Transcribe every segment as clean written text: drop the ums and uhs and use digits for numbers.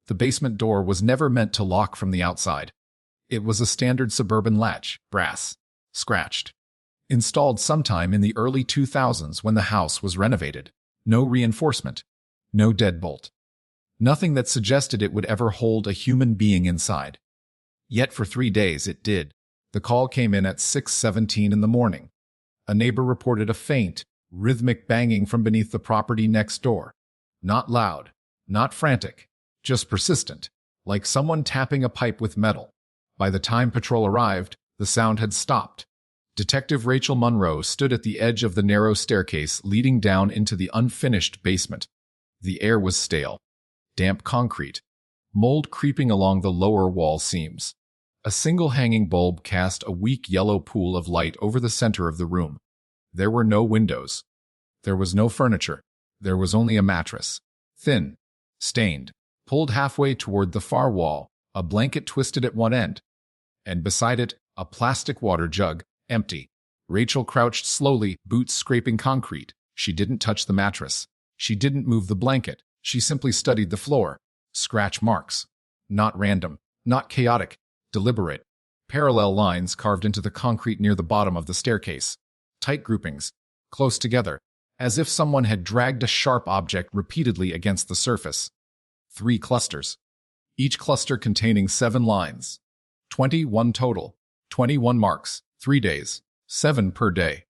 The basement door was never meant to lock from the outside. It was a standard suburban latch, brass, scratched. Installed sometime in the early 2000s when the house was renovated. No reinforcement. No deadbolt. Nothing that suggested it would ever hold a human being inside. Yet for 3 days it did. The call came in at 6:17 in the morning. A neighbor reported a faint, rhythmic banging from beneath the property next door. Not loud, not frantic, just persistent, like someone tapping a pipe with metal. By the time patrol arrived, the sound had stopped. Detective Rachel Monroe stood at the edge of the narrow staircase leading down into the unfinished basement. The air was stale, damp concrete, mold creeping along the lower wall seams. A single hanging bulb cast a weak yellow pool of light over the center of the room. There were no windows. There was no furniture. There was only a mattress. Thin, stained, pulled halfway toward the far wall, a blanket twisted at one end. And beside it, a plastic water jug, empty. Rachel crouched slowly, boots scraping concrete. She didn't touch the mattress. She didn't move the blanket. She simply studied the floor. Scratch marks. Not random, not chaotic, deliberate. Parallel lines carved into the concrete near the bottom of the staircase. Tight groupings, close together, as if someone had dragged a sharp object repeatedly against the surface. 3 clusters. Each cluster containing 7 lines. 21 total. 21 marks. 3 days. 7 per day.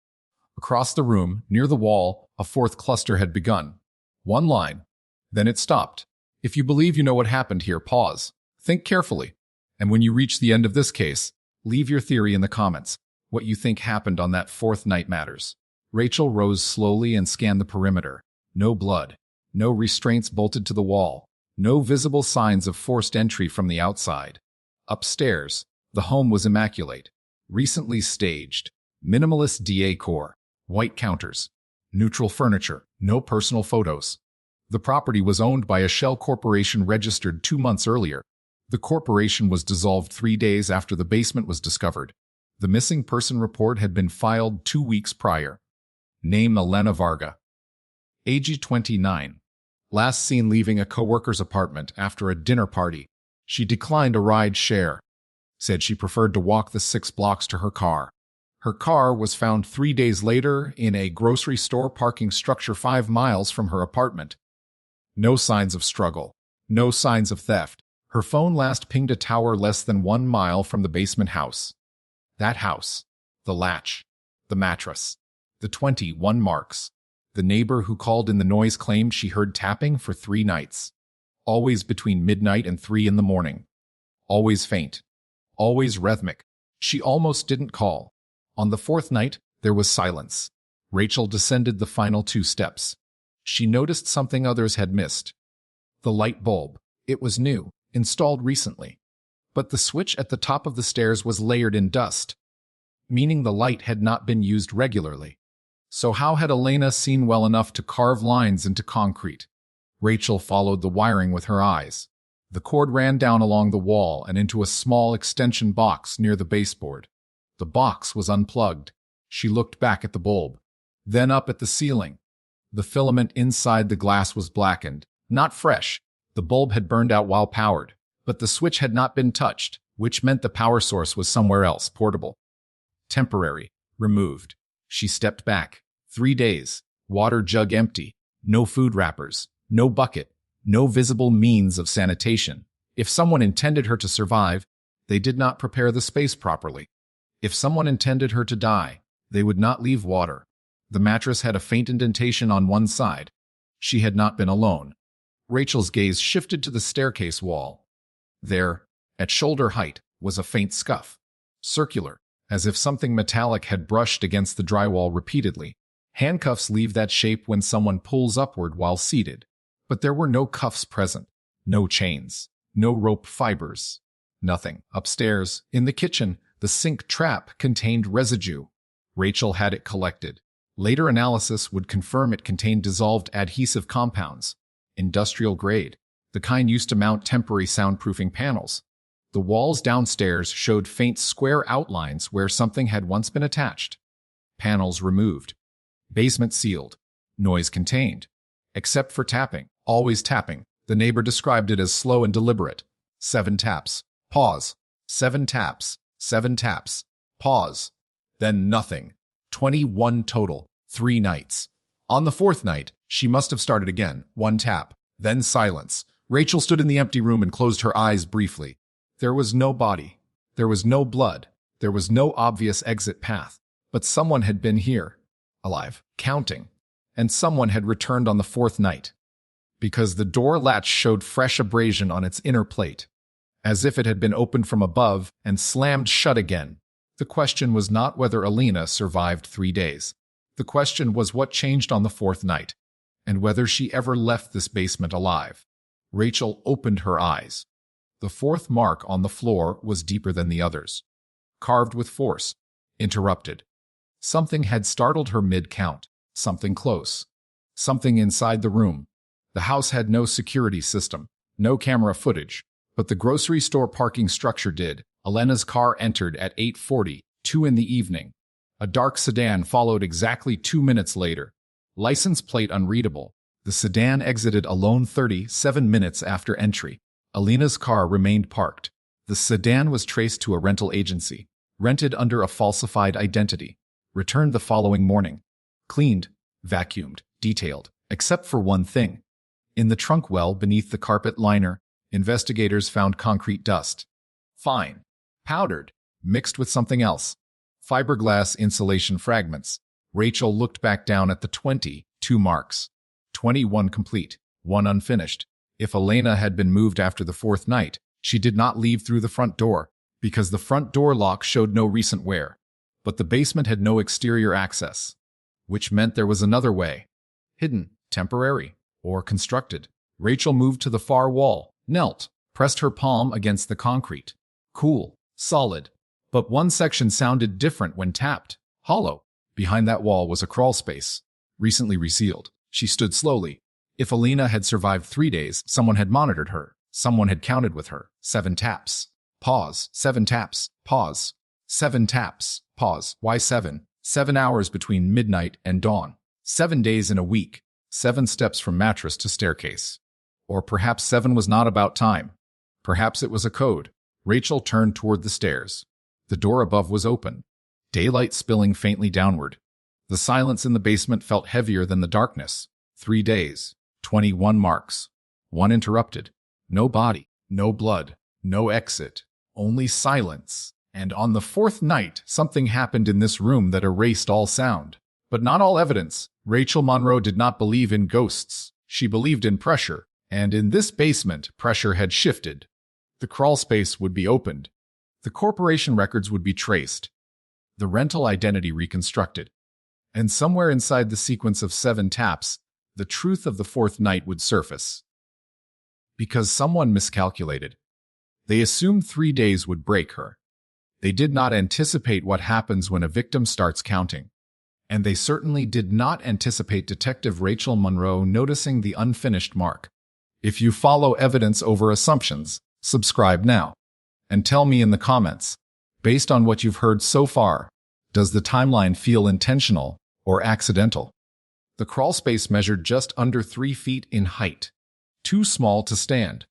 Across the room, near the wall, a 4th cluster had begun. 1 line. Then it stopped. If you believe you know what happened here, pause. Think carefully. And when you reach the end of this case, leave your theory in the comments. What you think happened on that 4th night matters. Rachel rose slowly and scanned the perimeter. No blood. No restraints bolted to the wall. No visible signs of forced entry from the outside. Upstairs, the home was immaculate. Recently staged. Minimalist decor. White counters. Neutral furniture. No personal photos. The property was owned by a shell corporation registered 2 months earlier. The corporation was dissolved 3 days after the basement was discovered. The missing person report had been filed 2 weeks prior. Name Elena Varga. Age 29. Last seen leaving a coworker's apartment after a dinner party. She declined a ride share. Said she preferred to walk the 6 blocks to her car. Her car was found 3 days later in a grocery store parking structure 5 miles from her apartment. No signs of struggle. No signs of theft. Her phone last pinged a tower less than 1 mile from the basement house. That house. The latch. The mattress. The 21 marks. The neighbor who called in the noise claimed she heard tapping for 3 nights. Always between midnight and 3 in the morning. Always faint. Always rhythmic. She almost didn't call. On the 4th night, there was silence. Rachel descended the final 2 steps. She noticed something others had missed. The light bulb. It was new, installed recently. But the switch at the top of the stairs was layered in dust, meaning the light had not been used regularly. So how had Elena seen well enough to carve lines into concrete? Rachel followed the wiring with her eyes. The cord ran down along the wall and into a small extension box near the baseboard. The box was unplugged. She looked back at the bulb, then up at the ceiling. The filament inside the glass was blackened, not fresh. The bulb had burned out while powered, but the switch had not been touched, which meant the power source was somewhere else, portable. Temporary. Removed. She stepped back. 3 days. Water jug empty. No food wrappers. No bucket. No visible means of sanitation. If someone intended her to survive, they did not prepare the space properly. If someone intended her to die, they would not leave water. The mattress had a faint indentation on one side. She had not been alone. Rachel's gaze shifted to the staircase wall. There, at shoulder height, was a faint scuff. Circular, as if something metallic had brushed against the drywall repeatedly. Handcuffs leave that shape when someone pulls upward while seated. But there were no cuffs present. No chains. No rope fibers. Nothing. Upstairs, in the kitchen, the sink trap contained residue. Rachel had it collected. Later analysis would confirm it contained dissolved adhesive compounds. Industrial grade. The kind used to mount temporary soundproofing panels. The walls downstairs showed faint square outlines where something had once been attached. Panels removed. Basement sealed. Noise contained. Except for tapping. Always tapping. The neighbor described it as slow and deliberate. 7 taps. Pause. 7 taps. 7 taps. Pause. Then nothing. 21 total. 3 nights. On the 4th night, she must have started again. 1 tap. Then silence. Rachel stood in the empty room and closed her eyes briefly. There was no body. There was no blood. There was no obvious exit path. But someone had been here. Alive. Counting. And someone had returned on the 4th night. Because the door latch showed fresh abrasion on its inner plate, as if it had been opened from above and slammed shut again. The question was not whether Elena survived 3 days. The question was what changed on the 4th night, and whether she ever left this basement alive. Rachel opened her eyes. The 4th mark on the floor was deeper than the others. Carved with force. Interrupted. Something had startled her mid-count. Something close. Something inside the room. The house had no security system, no camera footage, but the grocery store parking structure did. Elena's car entered at 8:40, 2 in the evening. A dark sedan followed exactly 2 minutes later. License plate unreadable. The sedan exited alone 37 minutes after entry. Elena's car remained parked. The sedan was traced to a rental agency, rented under a falsified identity, returned the following morning. Cleaned, vacuumed, detailed, except for one thing. In the trunk well beneath the carpet liner, investigators found concrete dust. Fine. Powdered. Mixed with something else. Fiberglass insulation fragments. Rachel looked back down at the 22 marks. 21 complete, 1 unfinished. If Elena had been moved after the 4th night, she did not leave through the front door, because the front door lock showed no recent wear. But the basement had no exterior access, which meant there was another way. Hidden, temporary, or constructed. Rachel moved to the far wall, knelt, pressed her palm against the concrete. Cool, solid. But one section sounded different when tapped. Hollow. Behind that wall was a crawlspace, recently resealed. She stood slowly. If Elena had survived 3 days, someone had monitored her. Someone had counted with her. 7 taps. Pause. 7 taps. Pause. 7 taps. Pause. Why 7? 7 hours between midnight and dawn. 7 days in a week. 7 steps from mattress to staircase. Or perhaps 7 was not about time. Perhaps it was a code. Rachel turned toward the stairs. The door above was open, daylight spilling faintly downward. The silence in the basement felt heavier than the darkness. 3 days, 21 marks, 1 interrupted. No body, no blood, no exit, only silence. And on the 4th night, something happened in this room that erased all sound. But not all evidence. Rachel Monroe did not believe in ghosts. She believed in pressure. And in this basement, pressure had shifted. The crawlspace would be opened. The corporation records would be traced. The rental identity reconstructed. And somewhere inside the sequence of 7 taps, the truth of the 4th night would surface. Because someone miscalculated. They assumed 3 days would break her. They did not anticipate what happens when a victim starts counting. And they certainly did not anticipate Detective Rachel Monroe noticing the unfinished mark. If you follow evidence over assumptions, subscribe now. And tell me in the comments, based on what you've heard so far, does the timeline feel intentional or accidental? The crawlspace measured just under 3 feet in height. Too small to stand,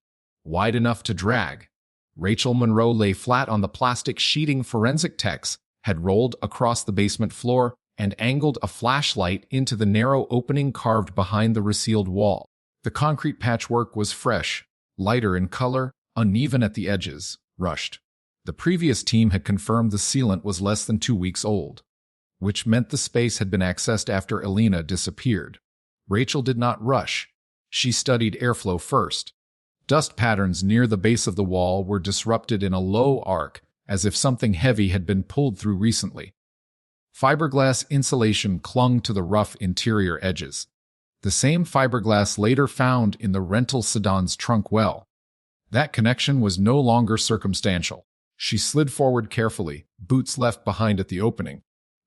wide enough to drag. Rachel Monroe lay flat on the plastic sheeting forensic techs had rolled across the basement floor and angled a flashlight into the narrow opening carved behind the resealed wall. The concrete patchwork was fresh, lighter in color, uneven at the edges, rushed. The previous team had confirmed the sealant was less than 2 weeks old, which meant the space had been accessed after Elena disappeared. Rachel did not rush. She studied airflow first. Dust patterns near the base of the wall were disrupted in a low arc, as if something heavy had been pulled through recently. Fiberglass insulation clung to the rough interior edges. The same fiberglass later found in the rental sedan's trunk well. That connection was no longer circumstantial. She slid forward carefully, boots left behind at the opening.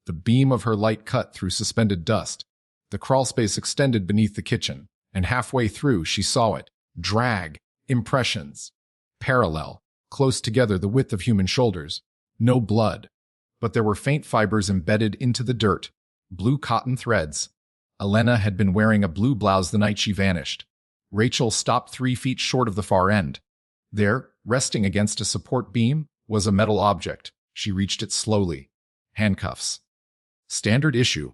The beam of her light cut through suspended dust. The crawlspace extended beneath the kitchen, and halfway through she saw it. Drag. Impressions. Parallel. Close together the width of human shoulders. No blood. But there were faint fibers embedded into the dirt. Blue cotton threads. Elena had been wearing a blue blouse the night she vanished. Rachel stopped 3 feet short of the far end. There, resting against a support beam, was a metal object. She reached it slowly. Handcuffs. Standard issue.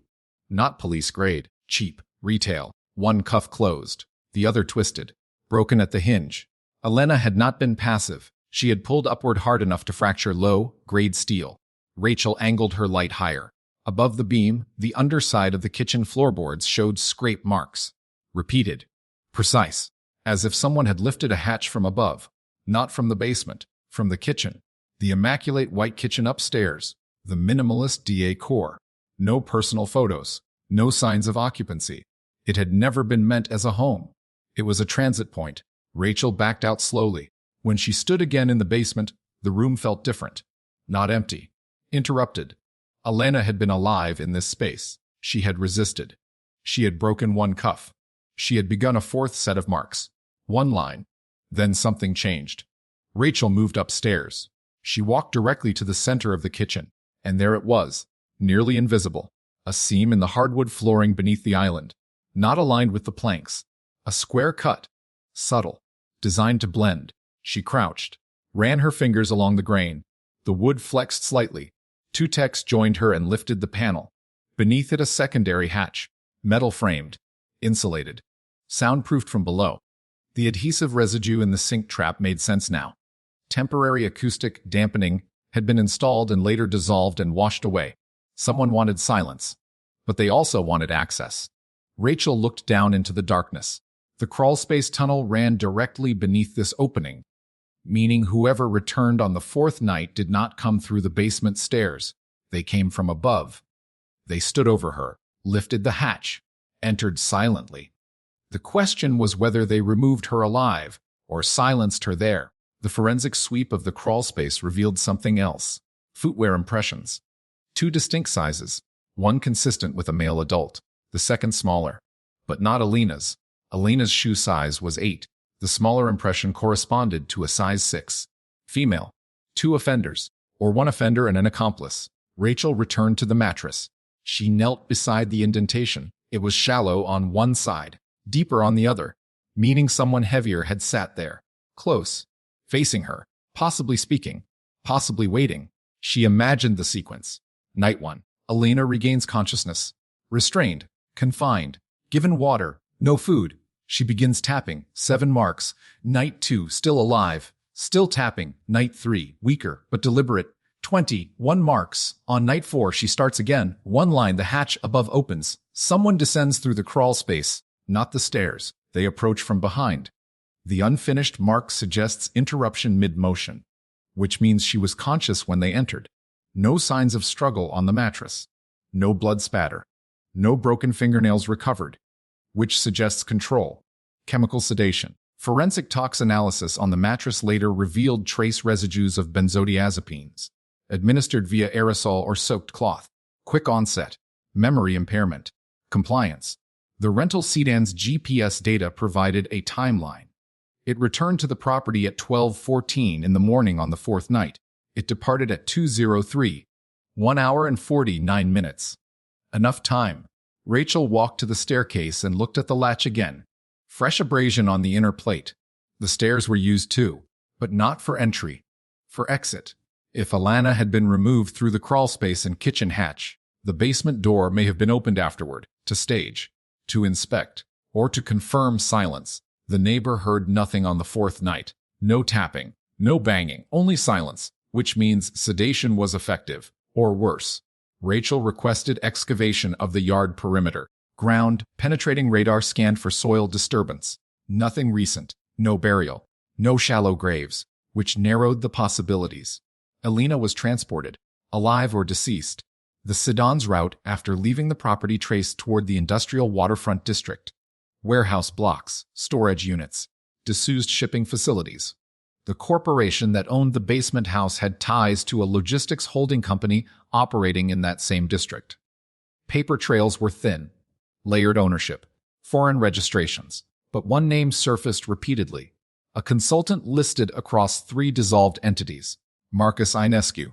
Not police grade. Cheap. Retail. One cuff closed. The other twisted. Broken at the hinge. Elena had not been passive. She had pulled upward hard enough to fracture low-grade steel. Rachel angled her light higher. Above the beam, the underside of the kitchen floorboards showed scrape marks. Repeated. Precise. As if someone had lifted a hatch from above. Not from the basement. From the kitchen. The immaculate white kitchen upstairs. The minimalist decor. No personal photos. No signs of occupancy. It had never been meant as a home. It was a transit point. Rachel backed out slowly. When she stood again in the basement, the room felt different. Not empty. Interrupted. Elena had been alive in this space. She had resisted. She had broken one cuff. She had begun a 4th set of marks. One line. Then something changed. Rachel moved upstairs. She walked directly to the center of the kitchen, and there it was, nearly invisible. A seam in the hardwood flooring beneath the island. Not aligned with the planks. A square cut. Subtle. Designed to blend. She crouched. Ran her fingers along the grain. The wood flexed slightly. 2 techs joined her and lifted the panel. Beneath it a secondary hatch. Metal framed. Insulated. Soundproofed from below. The adhesive residue in the sink trap made sense now. Temporary acoustic dampening had been installed and later dissolved and washed away. Someone wanted silence. But they also wanted access. Rachel looked down into the darkness. The crawlspace tunnel ran directly beneath this opening, meaning whoever returned on the 4th night did not come through the basement stairs. They came from above. They stood over her, lifted the hatch, entered silently. The question was whether they removed her alive or silenced her there. The forensic sweep of the crawlspace revealed something else. Footwear impressions. 2 distinct sizes, one consistent with a male adult, the second smaller. But not Elena's. Elena's shoe size was 8. The smaller impression corresponded to a size 6. Female. 2 offenders, or 1 offender and an accomplice. Rachel returned to the mattress. She knelt beside the indentation. It was shallow on one side, deeper on the other, meaning someone heavier had sat there, close, facing her, possibly speaking, possibly waiting. She imagined the sequence. Night 1. Elena regains consciousness. Restrained, confined, given water, no food. She begins tapping. 7 marks. Night 2. Still alive. Still tapping. Night 3. Weaker, but deliberate. 21 marks. On night 4, she starts again. 1 line. The hatch above opens. Someone descends through the crawl space. Not the stairs. They approach from behind. The unfinished mark suggests interruption mid-motion, which means she was conscious when they entered. No signs of struggle on the mattress. No blood spatter. No broken fingernails recovered, which suggests control. Chemical sedation. Forensic tox analysis on the mattress later revealed trace residues of benzodiazepines, administered via aerosol or soaked cloth. Quick onset. Memory impairment. Compliance. The rental sedan's GPS data provided a timeline. It returned to the property at 12:14 in the morning on the 4th night. It departed at 2:03, 1 hour and 49 minutes. Enough time. Rachel walked to the staircase and looked at the latch again. Fresh abrasion on the inner plate. The stairs were used too, but not for entry. For exit. If Elena had been removed through the crawlspace and kitchen hatch, the basement door may have been opened afterward, to stage, to inspect, or to confirm silence. The neighbor heard nothing on the 4th night. No tapping, no banging, only silence, which means sedation was effective, or worse. Rachel requested excavation of the yard perimeter. Ground, penetrating radar scanned for soil disturbance. Nothing recent, no burial, no shallow graves, which narrowed the possibilities. Elena was transported, alive or deceased. The sedan's route after leaving the property traced toward the industrial waterfront district. Warehouse blocks, storage units, disused shipping facilities. The corporation that owned the basement house had ties to a logistics holding company operating in that same district. Paper trails were thin. Layered ownership. Foreign registrations. But one name surfaced repeatedly. A consultant listed across 3 dissolved entities. Marcus Inescu.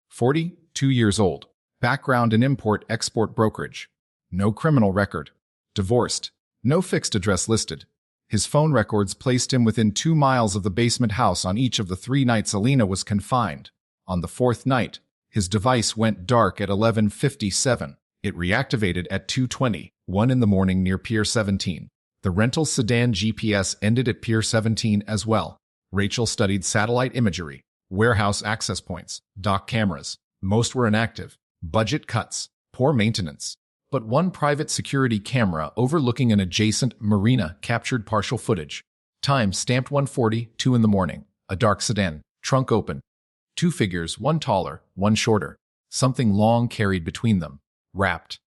42 years old. Background in import-export brokerage. No criminal record. Divorced. No fixed address listed. His phone records placed him within 2 miles of the basement house on each of the 3 nights Elena was confined. On the 4th night, his device went dark at 11:57. It reactivated at 2:20, 1 in the morning near Pier 17. The rental sedan GPS ended at Pier 17 as well. Rachel studied satellite imagery, warehouse access points, dock cameras. Most were inactive. Budget cuts, poor maintenance. But one private security camera overlooking an adjacent marina captured partial footage. Time stamped 1:40, 2 in the morning. A dark sedan, trunk open. 2 figures, one taller, one shorter. Something long carried between them. Wrapped.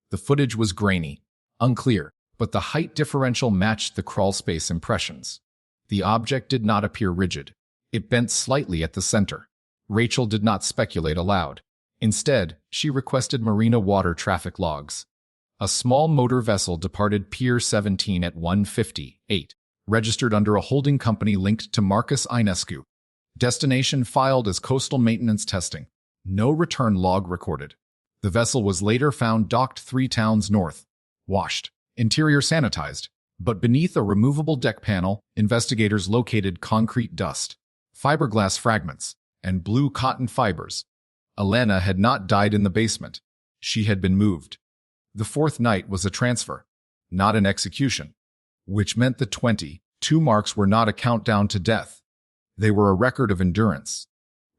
The footage was grainy, unclear, but the height differential matched the crawlspace impressions. The object did not appear rigid. It bent slightly at the center. Rachel did not speculate aloud. Instead, she requested marina water traffic logs. A small motor vessel departed Pier 17 at 1:58, registered under a holding company linked to Marcus Ionescu. Destination filed as coastal maintenance testing. No return log recorded. The vessel was later found docked 3 towns north. Washed. Interior sanitized. But beneath a removable deck panel, investigators located concrete dust, fiberglass fragments, and blue cotton fibers. Elena had not died in the basement. She had been moved. The 4th night was a transfer, not an execution, which meant the 22 marks were not a countdown to death. They were a record of endurance.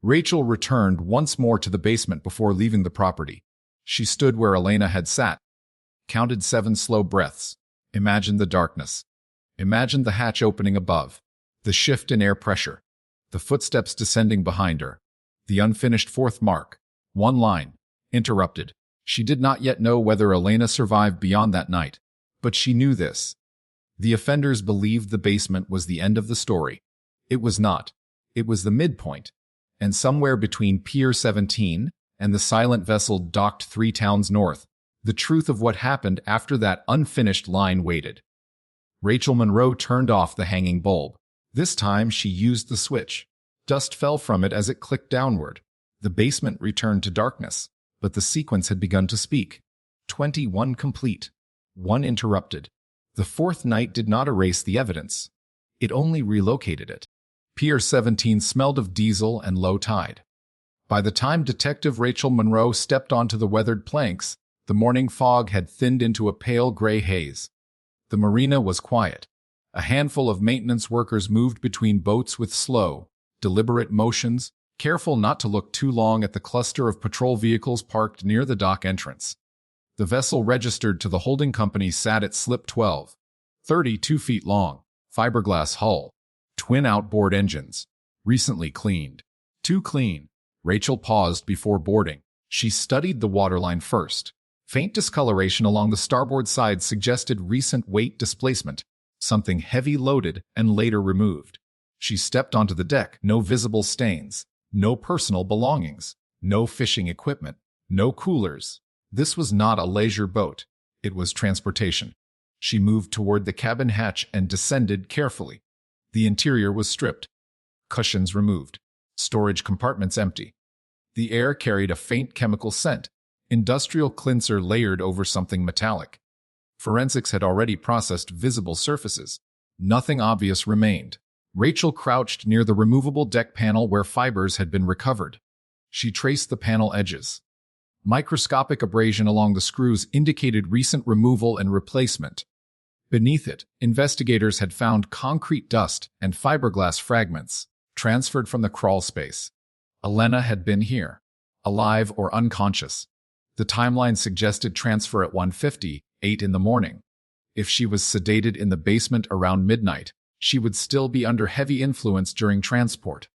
Rachel returned once more to the basement before leaving the property. She stood where Elena had sat, counted 7 slow breaths, imagined the darkness, imagined the hatch opening above, the shift in air pressure, the footsteps descending behind her, the unfinished 4th mark, 1 line, interrupted. She did not yet know whether Elena survived beyond that night, but she knew this. The offenders believed the basement was the end of the story. It was not. It was the midpoint, and somewhere between Pier 17 and the silent vessel docked 3 towns north, the truth of what happened after that unfinished line waited. Rachel Monroe turned off the hanging bulb. This time she used the switch. Dust fell from it as it clicked downward. The basement returned to darkness, but the sequence had begun to speak. 21 complete. 1 interrupted. The 4th night did not erase the evidence. It only relocated it. Pier 17 smelled of diesel and low tide. By the time Detective Rachel Monroe stepped onto the weathered planks, the morning fog had thinned into a pale gray haze. The marina was quiet. A handful of maintenance workers moved between boats with slow, deliberate motions, careful not to look too long at the cluster of patrol vehicles parked near the dock entrance. The vessel registered to the holding company sat at slip 12, 32 feet long, fiberglass hull, twin outboard engines, recently cleaned. Too clean. Rachel paused before boarding. She studied the waterline first. Faint discoloration along the starboard side suggested recent weight displacement, something heavy loaded and later removed. She stepped onto the deck. No visible stains, no personal belongings, no fishing equipment, no coolers. This was not a leisure boat. It was transportation. She moved toward the cabin hatch and descended carefully. The interior was stripped. Cushions removed. Storage compartments empty. The air carried a faint chemical scent. Industrial cleanser layered over something metallic. Forensics had already processed visible surfaces. Nothing obvious remained. Rachel crouched near the removable deck panel where fibers had been recovered. She traced the panel edges. Microscopic abrasion along the screws indicated recent removal and replacement. Beneath it, investigators had found concrete dust and fiberglass fragments, transferred from the crawl space. Elena had been here, alive or unconscious. The timeline suggested transfer at 1:58 in the morning. If she was sedated in the basement around midnight, she would still be under heavy influence during transport.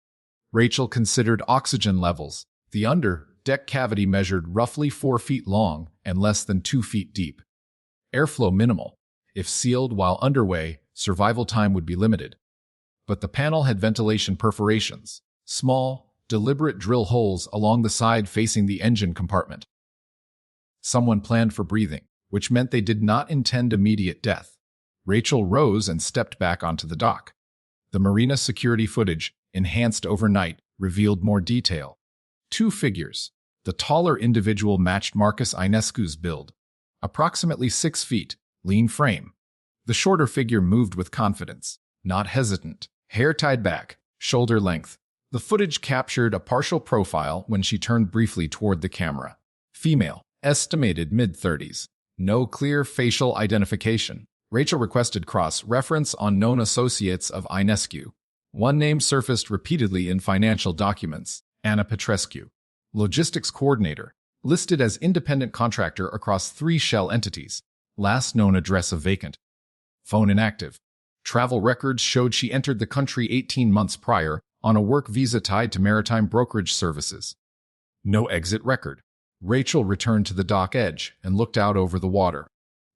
Rachel considered oxygen levels. The under-deck cavity measured roughly 4 feet long and less than 2 feet deep. Airflow minimal. If sealed while underway, survival time would be limited. But the panel had ventilation perforations, small, deliberate drill holes along the side facing the engine compartment. Someone planned for breathing, which meant they did not intend immediate death. Rachel rose and stepped back onto the dock. The marina security footage, enhanced overnight, revealed more detail. 2 figures. The taller individual matched Marcus Ionescu's build. Approximately 6 feet, lean frame. The shorter figure moved with confidence, not hesitant, hair tied back, shoulder length. The footage captured a partial profile when she turned briefly toward the camera. Female, estimated mid-30s. No clear facial identification. Rachel requested cross-reference on known associates of Ionescu. One name surfaced repeatedly in financial documents: Anna Petrescu. Logistics coordinator, listed as independent contractor across 3 shell entities. Last known address of vacant. Phone inactive. Travel records showed she entered the country 18 months prior on a work visa tied to maritime brokerage services. No exit record. Rachel returned to the dock edge and looked out over the water.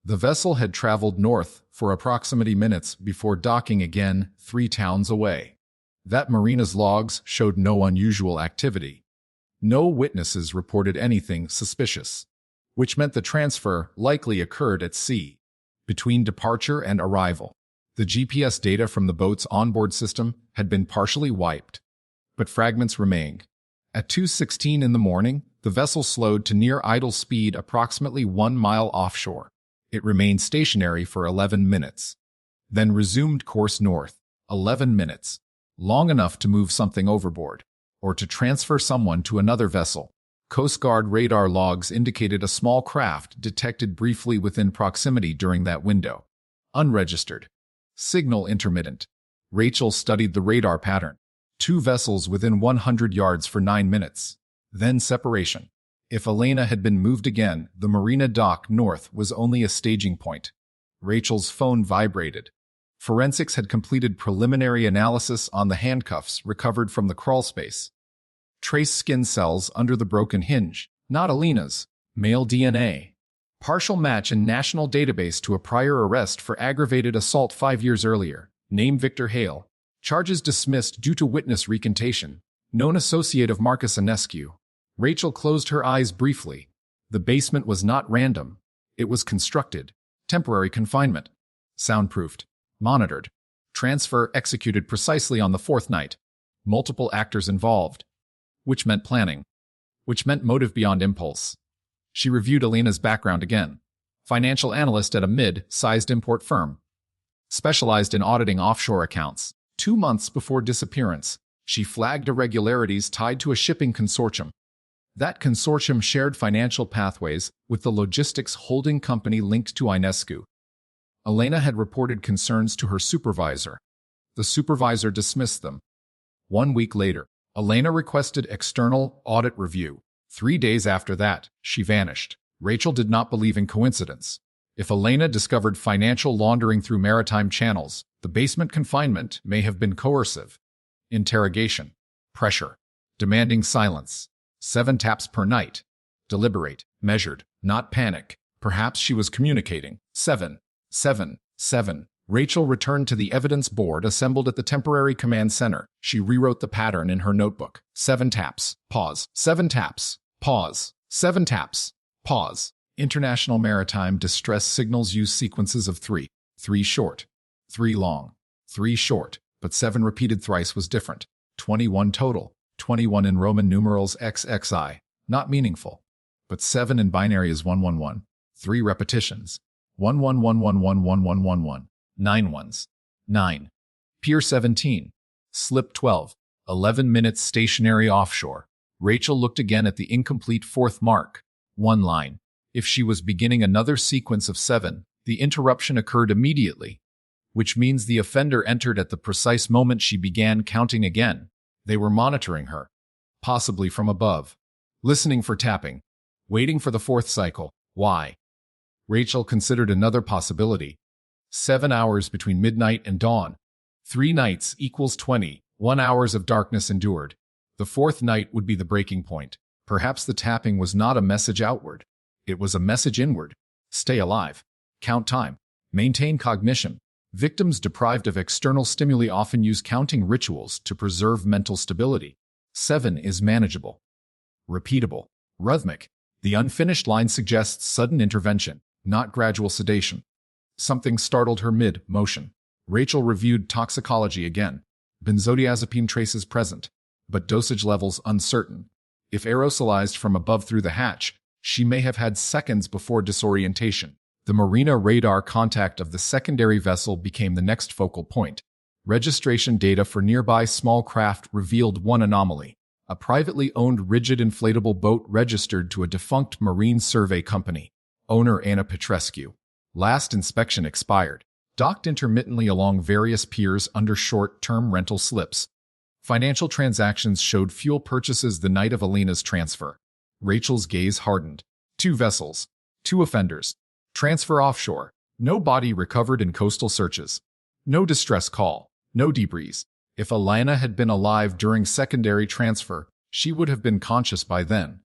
The vessel had traveled north for approximately minutes before docking again 3 towns away. That marina's logs showed no unusual activity. No witnesses reported anything suspicious, which meant the transfer likely occurred at sea. Between departure and arrival, the GPS data from the boat's onboard system had been partially wiped, but fragments remained. At 2:16 in the morning, the vessel slowed to near idle speed approximately 1 mile offshore. It remained stationary for 11 minutes, then resumed course north. 11 minutes, long enough to move something overboard, or to transfer someone to another vessel. Coast Guard radar logs indicated a small craft detected briefly within proximity during that window. Unregistered. Signal intermittent. Rachel studied the radar pattern. 2 vessels within 100 yards for 9 minutes. Then separation. If Elena had been moved again, the marina dock north was only a staging point. Rachel's phone vibrated. Forensics had completed preliminary analysis on the handcuffs recovered from the crawlspace. Trace skin cells under the broken hinge, not Elena's. Male DNA. Partial match in national database to a prior arrest for aggravated assault 5 years earlier. Name Victor Hale. Charges dismissed due to witness recantation. Known associate of Marcus Ionescu. Rachel closed her eyes briefly. The basement was not random. It was constructed. Temporary confinement. Soundproofed. Monitored. Transfer executed precisely on the 4th night. Multiple actors involved. Which meant planning. Which meant motive beyond impulse. She reviewed Elena's background again. Financial analyst at a mid-sized import firm. Specialized in auditing offshore accounts. 2 months before disappearance, she flagged irregularities tied to a shipping consortium. That consortium shared financial pathways with the logistics holding company linked to Ionescu. Elena had reported concerns to her supervisor. The supervisor dismissed them. 1 week later, Elena requested external audit review. 3 days after that, she vanished. Rachel did not believe in coincidence. If Elena discovered financial laundering through maritime channels, the basement confinement may have been coercive. Interrogation. Pressure. Demanding silence. 7 taps per night. Deliberate. Measured. Not panic. Perhaps she was communicating. 7. 7. 7. Rachel returned to the evidence board assembled at the temporary command center. She rewrote the pattern in her notebook. 7 taps. Pause. 7 taps. Pause. 7 taps. Pause. International Maritime Distress Signals use sequences of 3. 3 short. 3 long. 3 short. But 7 repeated thrice was different. 21 total. 21 in Roman numerals XXI. Not meaningful. But 7 in binary is 111. 3 repetitions. 11111111. 9 ones. 9. Pier 17. Slip 12. 11 minutes stationary offshore. Rachel looked again at the incomplete 4th mark. 1 line. If she was beginning another sequence of 7, the interruption occurred immediately, which means the offender entered at the precise moment she began counting again. They were monitoring her, possibly from above, listening for tapping, waiting for the 4th cycle. Why? Rachel considered another possibility. 7 hours between midnight and dawn. 3 nights equals 21 hours of darkness endured. The 4th night would be the breaking point. Perhaps the tapping was not a message outward. It was a message inward. Stay alive. Count time. Maintain cognition. Victims deprived of external stimuli often use counting rituals to preserve mental stability. 7 is manageable. Repeatable. Rhythmic. The unfinished line suggests sudden intervention, not gradual sedation. Something startled her mid-motion. Rachel reviewed toxicology again. Benzodiazepine traces present, but dosage levels uncertain. If aerosolized from above through the hatch, she may have had seconds before disorientation. The marina radar contact of the secondary vessel became the next focal point. Registration data for nearby small craft revealed one anomaly: a privately owned rigid inflatable boat registered to a defunct marine survey company. Owner Anna Petrescu. Last inspection expired. Docked intermittently along various piers under short-term rental slips. Financial transactions showed fuel purchases the night of Elena's transfer. Rachel's gaze hardened. 2 vessels. 2 offenders. Transfer offshore. No body recovered in coastal searches. No distress call. No debris. If Elena had been alive during secondary transfer, she would have been conscious by then.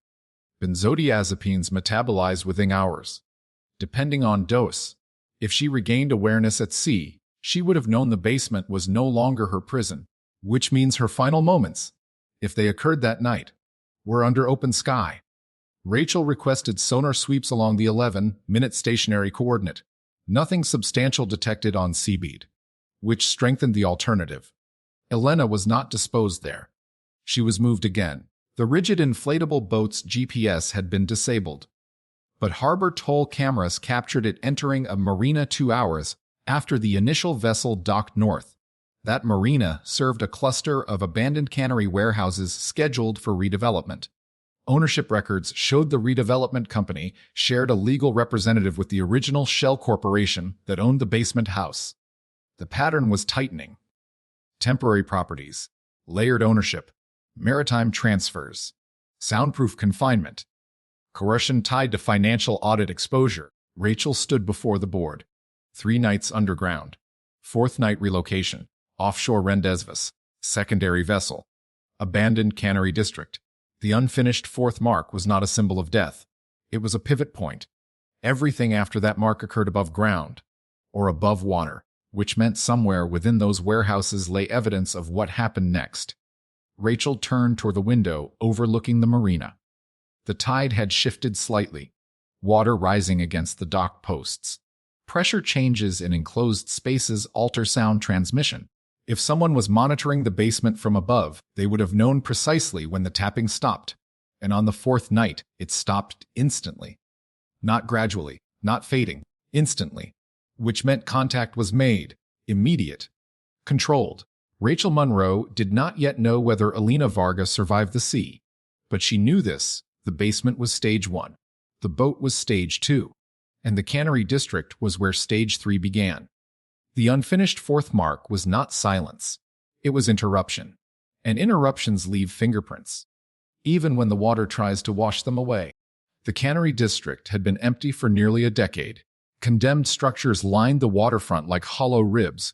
Benzodiazepines metabolize within hours. Depending on dose, if she regained awareness at sea, she would have known the basement was no longer her prison, which means her final moments, if they occurred that night, were under open sky. Rachel requested sonar sweeps along the 11-minute stationary coordinate. Nothing substantial detected on seabeat, which strengthened the alternative. Elena was not disposed there. She was moved again. The rigid inflatable boat's GPS had been disabled, but harbor toll cameras captured it entering a marina 2 hours after the initial vessel docked north. That marina served a cluster of abandoned cannery warehouses scheduled for redevelopment. Ownership records showed the redevelopment company shared a legal representative with the original Shell Corporation that owned the basement house. The pattern was tightening. Temporary properties, layered ownership, maritime transfers, soundproof confinement, coercion tied to financial audit exposure. Rachel stood before the board. 3 nights underground. 4th night relocation. Offshore Rendezvous. Secondary vessel. Abandoned cannery district. The unfinished 4th mark was not a symbol of death. It was a pivot point. Everything after that mark occurred above ground, or above water, which meant somewhere within those warehouses lay evidence of what happened next. Rachel turned toward the window overlooking the marina. The tide had shifted slightly, water rising against the dock posts. Pressure changes in enclosed spaces alter sound transmission. If someone was monitoring the basement from above, they would have known precisely when the tapping stopped. And on the 4th night, it stopped instantly. Not gradually, not fading, instantly. Which meant contact was made, immediate, controlled. Rachel Monroe did not yet know whether Elena Varga survived the sea. But she knew this. The basement was stage 1. The boat was stage 2. And the cannery district was where stage 3 began. The unfinished 4th mark was not silence. It was interruption. And interruptions leave fingerprints, even when the water tries to wash them away. The cannery district had been empty for nearly a decade. Condemned structures lined the waterfront like hollow ribs.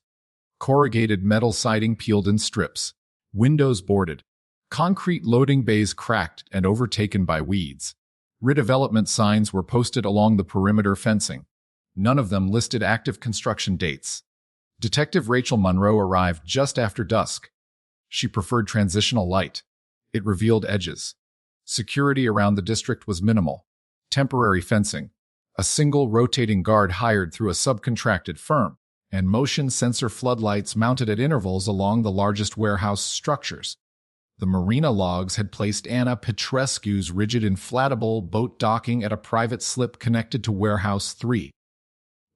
Corrugated metal siding peeled in strips. Windows boarded. Concrete loading bays cracked and overtaken by weeds. Redevelopment signs were posted along the perimeter fencing. None of them listed active construction dates. Detective Rachel Monroe arrived just after dusk. She preferred transitional light. It revealed edges. Security around the district was minimal. Temporary fencing, a single rotating guard hired through a subcontracted firm, and motion sensor floodlights mounted at intervals along the largest warehouse structures. The marina logs had placed Anna Petrescu's rigid inflatable boat docking at a private slip connected to Warehouse 3.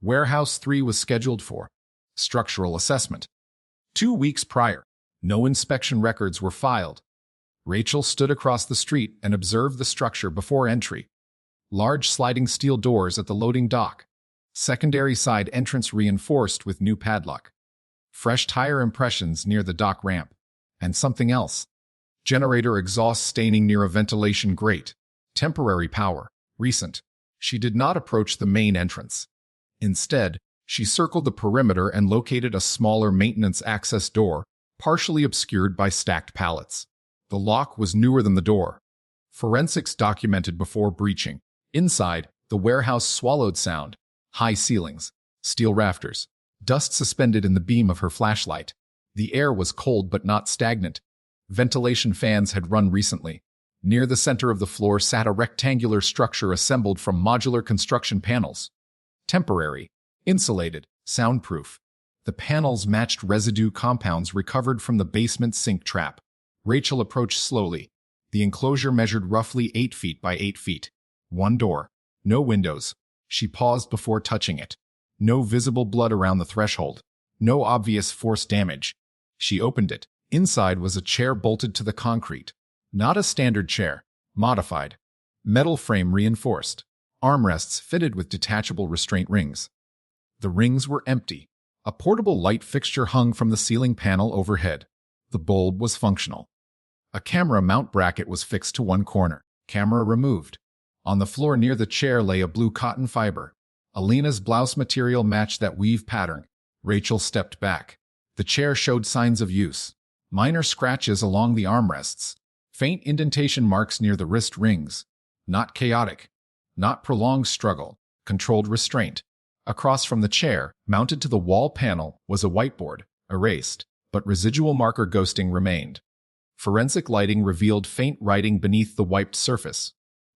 Warehouse 3 was scheduled for structural assessment. 2 weeks prior, no inspection records were filed. Rachel stood across the street and observed the structure before entry. Large sliding steel doors at the loading dock. Secondary side entrance reinforced with new padlock. Fresh tire impressions near the dock ramp. And something else. Generator exhaust staining near a ventilation grate. Temporary power. Recent. She did not approach the main entrance. Instead, she circled the perimeter and located a smaller maintenance access door, partially obscured by stacked pallets. The lock was newer than the door. Forensics documented before breaching. Inside, the warehouse swallowed sound. High ceilings, steel rafters, dust suspended in the beam of her flashlight. The air was cold but not stagnant. Ventilation fans had run recently. Near the center of the floor sat a rectangular structure assembled from modular construction panels. Temporary, insulated, soundproof. The panels matched residue compounds recovered from the basement sink trap. Rachel approached slowly. The enclosure measured roughly 8 feet by 8 feet. 1 door. No windows. She paused before touching it. No visible blood around the threshold. No obvious force damage. She opened it. Inside was a chair bolted to the concrete. Not a standard chair. Modified. Metal frame reinforced. Armrests fitted with detachable restraint rings. The rings were empty. A portable light fixture hung from the ceiling panel overhead. The bulb was functional. A camera mount bracket was fixed to one corner. Camera removed. On the floor near the chair lay a blue cotton fiber. Elena's blouse material matched that weave pattern. Rachel stepped back. The chair showed signs of use. Minor scratches along the armrests. Faint indentation marks near the wrist rings. Not chaotic. Not prolonged struggle. Controlled restraint. Across from the chair, mounted to the wall panel, was a whiteboard, erased, but residual marker ghosting remained. Forensic lighting revealed faint writing beneath the wiped surface.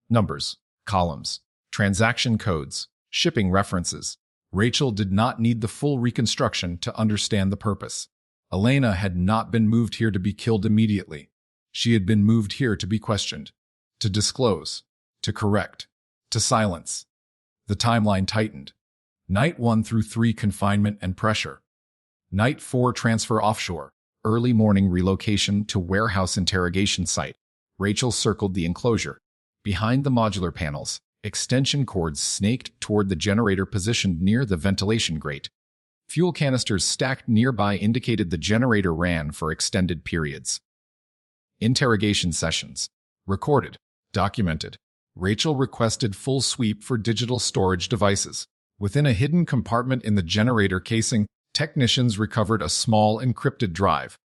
Numbers, columns, transaction codes, shipping references. Rachel did not need the full reconstruction to understand the purpose. Elena had not been moved here to be killed immediately. She had been moved here to be questioned, to disclose, to correct, to silence. The timeline tightened. Night 1 through 3 confinement and pressure. Night 4 transfer offshore. Early morning relocation to warehouse interrogation site. Rachel circled the enclosure. Behind the modular panels, extension cords snaked toward the generator positioned near the ventilation grate. Fuel canisters stacked nearby indicated the generator ran for extended periods. Interrogation sessions. Recorded. Documented. Rachel requested full sweep for digital storage devices. Within a hidden compartment in the generator casing, technicians recovered a small encrypted drive.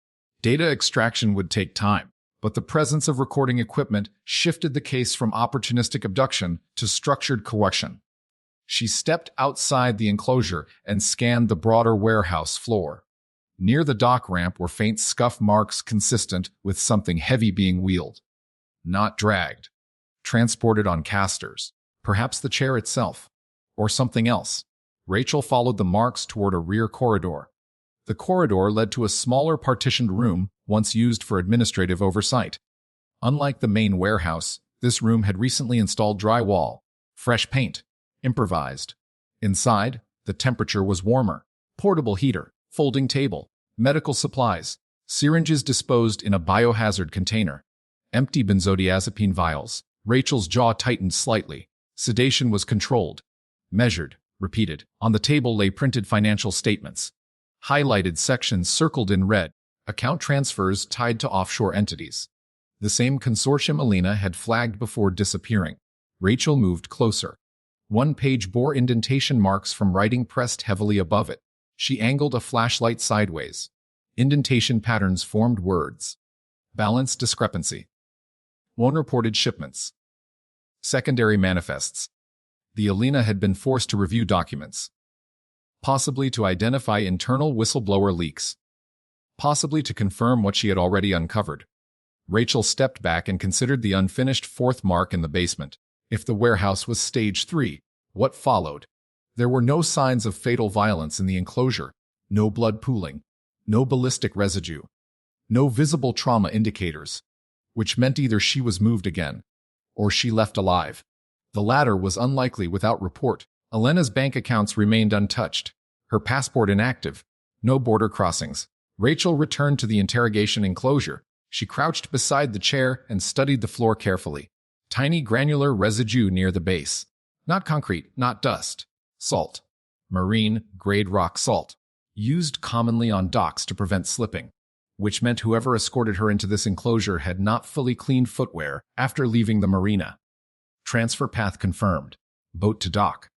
Data extraction would take time, but the presence of recording equipment shifted the case from opportunistic abduction to structured coercion. She stepped outside the enclosure and scanned the broader warehouse floor. Near the dock ramp were faint scuff marks consistent with something heavy being wheeled. Not dragged. Transported on casters. Perhaps the chair itself. Or something else. Rachel followed the marks toward a rear corridor. The corridor led to a smaller partitioned room, once used for administrative oversight. Unlike the main warehouse, this room had recently installed drywall, fresh paint, improvised. Inside, the temperature was warmer. Portable heater, folding table, medical supplies, syringes disposed in a biohazard container, empty benzodiazepine vials. Rachel's jaw tightened slightly. Sedation was controlled. Measured, repeated. On the table lay printed financial statements. Highlighted sections circled in red. Account transfers tied to offshore entities. The same consortium Elena had flagged before disappearing. Rachel moved closer. One page bore indentation marks from writing pressed heavily above it. She angled a flashlight sideways. Indentation patterns formed words. Balance discrepancy. Unreported shipments. Secondary manifests. The Elena had been forced to review documents. Possibly to identify internal whistleblower leaks. Possibly to confirm what she had already uncovered. Rachel stepped back and considered the unfinished fourth mark in the basement. If the warehouse was stage 3, what followed? There were no signs of fatal violence in the enclosure. No blood pooling. No ballistic residue. No visible trauma indicators. Which meant either she was moved again, or she left alive. The latter was unlikely without report. Elena's bank accounts remained untouched. Her passport inactive. No border crossings. Rachel returned to the interrogation enclosure. She crouched beside the chair and studied the floor carefully. Tiny granular residue near the base. Not concrete, not dust. Salt. Marine, grade rock salt. Used commonly on docks to prevent slipping. Which meant whoever escorted her into this enclosure had not fully cleaned footwear after leaving the marina. Transfer path confirmed. Boat to dock.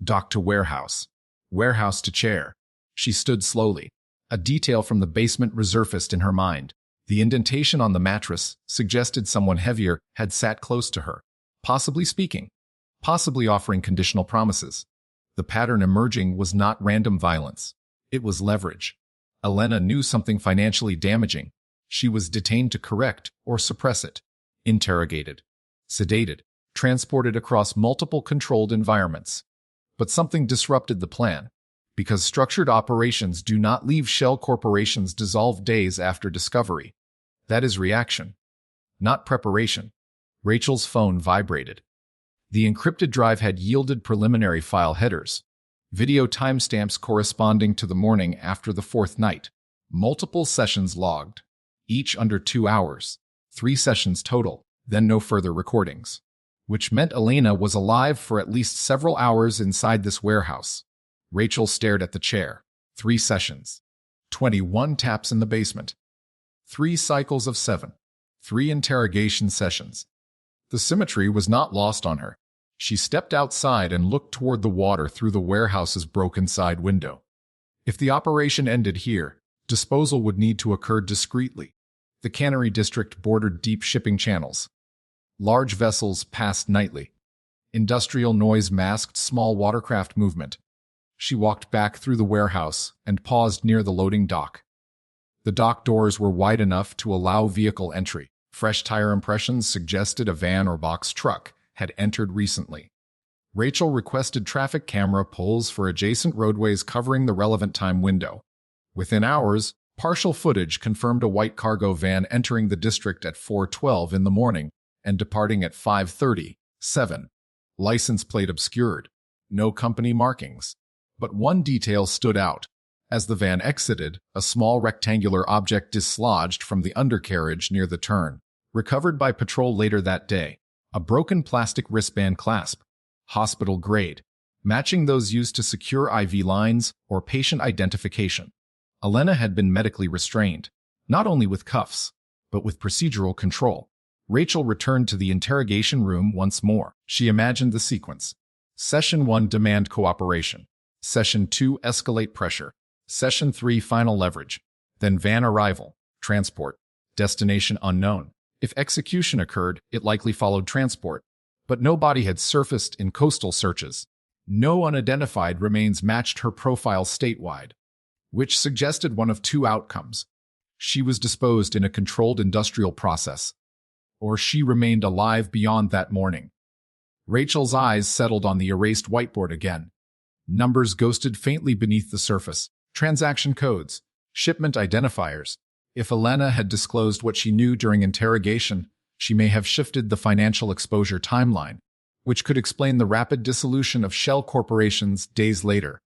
Dock to warehouse. Warehouse to chair. She stood slowly. A detail from the basement resurfaced in her mind. The indentation on the mattress suggested someone heavier had sat close to her, possibly speaking, possibly offering conditional promises. The pattern emerging was not random violence. It was leverage. Elena knew something financially damaging. She was detained to correct or suppress it. Interrogated. Sedated. Transported across multiple controlled environments. But something disrupted the plan. Because structured operations do not leave shell corporations dissolved days after discovery. That is reaction, not preparation. Rachel's phone vibrated. The encrypted drive had yielded preliminary file headers, video timestamps corresponding to the morning after the fourth night, multiple sessions logged, each under 2 hours, 3 sessions total, then no further recordings, which meant Elena was alive for at least several hours inside this warehouse. Rachel stared at the chair. 3 sessions. 21 taps in the basement. 3 cycles of 7. 3 interrogation sessions. The symmetry was not lost on her. She stepped outside and looked toward the water through the warehouse's broken side window. If the operation ended here, disposal would need to occur discreetly. The cannery district bordered deep shipping channels. Large vessels passed nightly. Industrial noise masked small watercraft movement. She walked back through the warehouse and paused near the loading dock. The dock doors were wide enough to allow vehicle entry. Fresh tire impressions suggested a van or box truck had entered recently. Rachel requested traffic camera pulls for adjacent roadways covering the relevant time window. Within hours, partial footage confirmed a white cargo van entering the district at 4:12 in the morning and departing at 5:37. License plate obscured. No company markings. But one detail stood out. As the van exited, a small rectangular object dislodged from the undercarriage near the turn, recovered by patrol later that day. A broken plastic wristband clasp, hospital grade, matching those used to secure IV lines or patient identification. Elena had been medically restrained, not only with cuffs, but with procedural control. Rachel returned to the interrogation room once more. She imagined the sequence. Session 1, demand cooperation. Session 2, escalate pressure. Session 3, final leverage. Then van arrival, transport, destination unknown. If execution occurred, it likely followed transport. But no body had surfaced in coastal searches. No unidentified remains matched her profile statewide, which suggested one of 2 outcomes. She was disposed in a controlled industrial process, or she remained alive beyond that morning. Rachel's eyes settled on the erased whiteboard again. Numbers ghosted faintly beneath the surface. Transaction codes, shipment identifiers. If Elena had disclosed what she knew during interrogation, she may have shifted the financial exposure timeline, which could explain the rapid dissolution of shell corporations days later.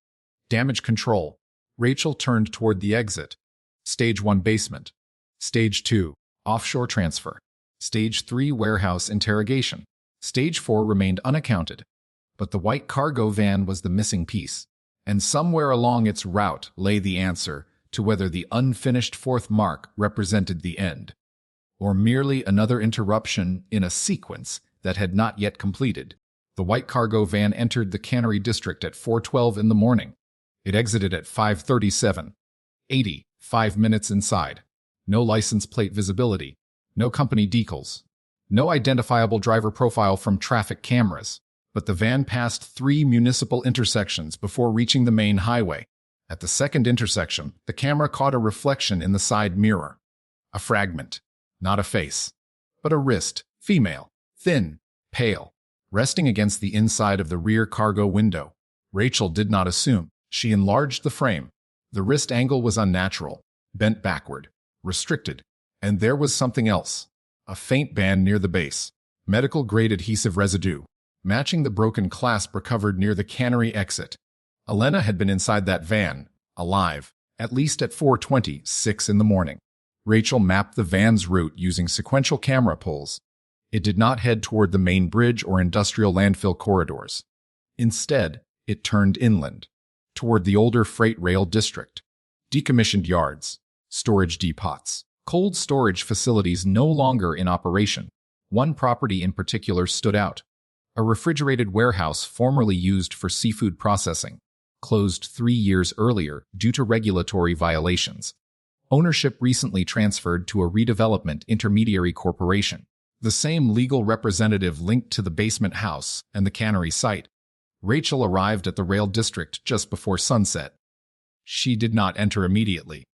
Damage control. Rachel turned toward the exit. Stage 1, basement. Stage 2, offshore transfer. Stage 3, warehouse interrogation. Stage 4 remained unaccounted. But the white cargo van was the missing piece. And somewhere along its route lay the answer to whether the unfinished 4th mark represented the end, or merely another interruption in a sequence that had not yet completed. The white cargo van entered the cannery district at 4:12 in the morning. It exited at 5:37. 5 minutes inside. No license plate visibility. No company decals. No identifiable driver profile from traffic cameras. But the van passed 3 municipal intersections before reaching the main highway. At the second intersection, the camera caught a reflection in the side mirror. A fragment. Not a face, but a wrist, female, thin, pale, resting against the inside of the rear cargo window. Rachel did not assume. She enlarged the frame. The wrist angle was unnatural, bent backward, restricted, and there was something else. A faint band near the base. Medical-grade adhesive residue, matching the broken clasp recovered near the cannery exit. Elena had been inside that van, alive, at least at 4:26 in the morning. Rachel mapped the van's route using sequential camera pulls. It did not head toward the main bridge or industrial landfill corridors. Instead, it turned inland, toward the older freight rail district. Decommissioned yards, storage depots, cold storage facilities no longer in operation. One property in particular stood out. A refrigerated warehouse formerly used for seafood processing, closed 3 years earlier due to regulatory violations. Ownership recently transferred to a redevelopment intermediary corporation. The same legal representative linked to the basement house and the cannery site. Rachel arrived at the rail district just before sunset. She did not enter immediately.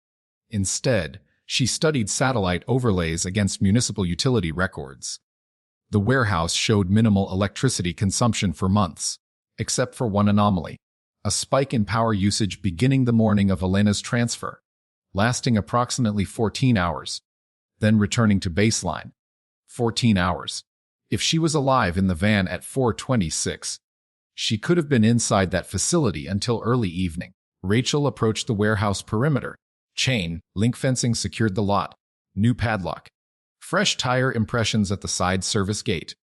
Instead, she studied satellite overlays against municipal utility records. The warehouse showed minimal electricity consumption for months, except for one anomaly: a spike in power usage beginning the morning of Elena's transfer, lasting approximately 14 hours, then returning to baseline. 14 hours. If she was alive in the van at 4:26, she could have been inside that facility until early evening. Rachel approached the warehouse perimeter. Chain link fencing secured the lot. New padlock. Fresh tire impressions at the side service gate.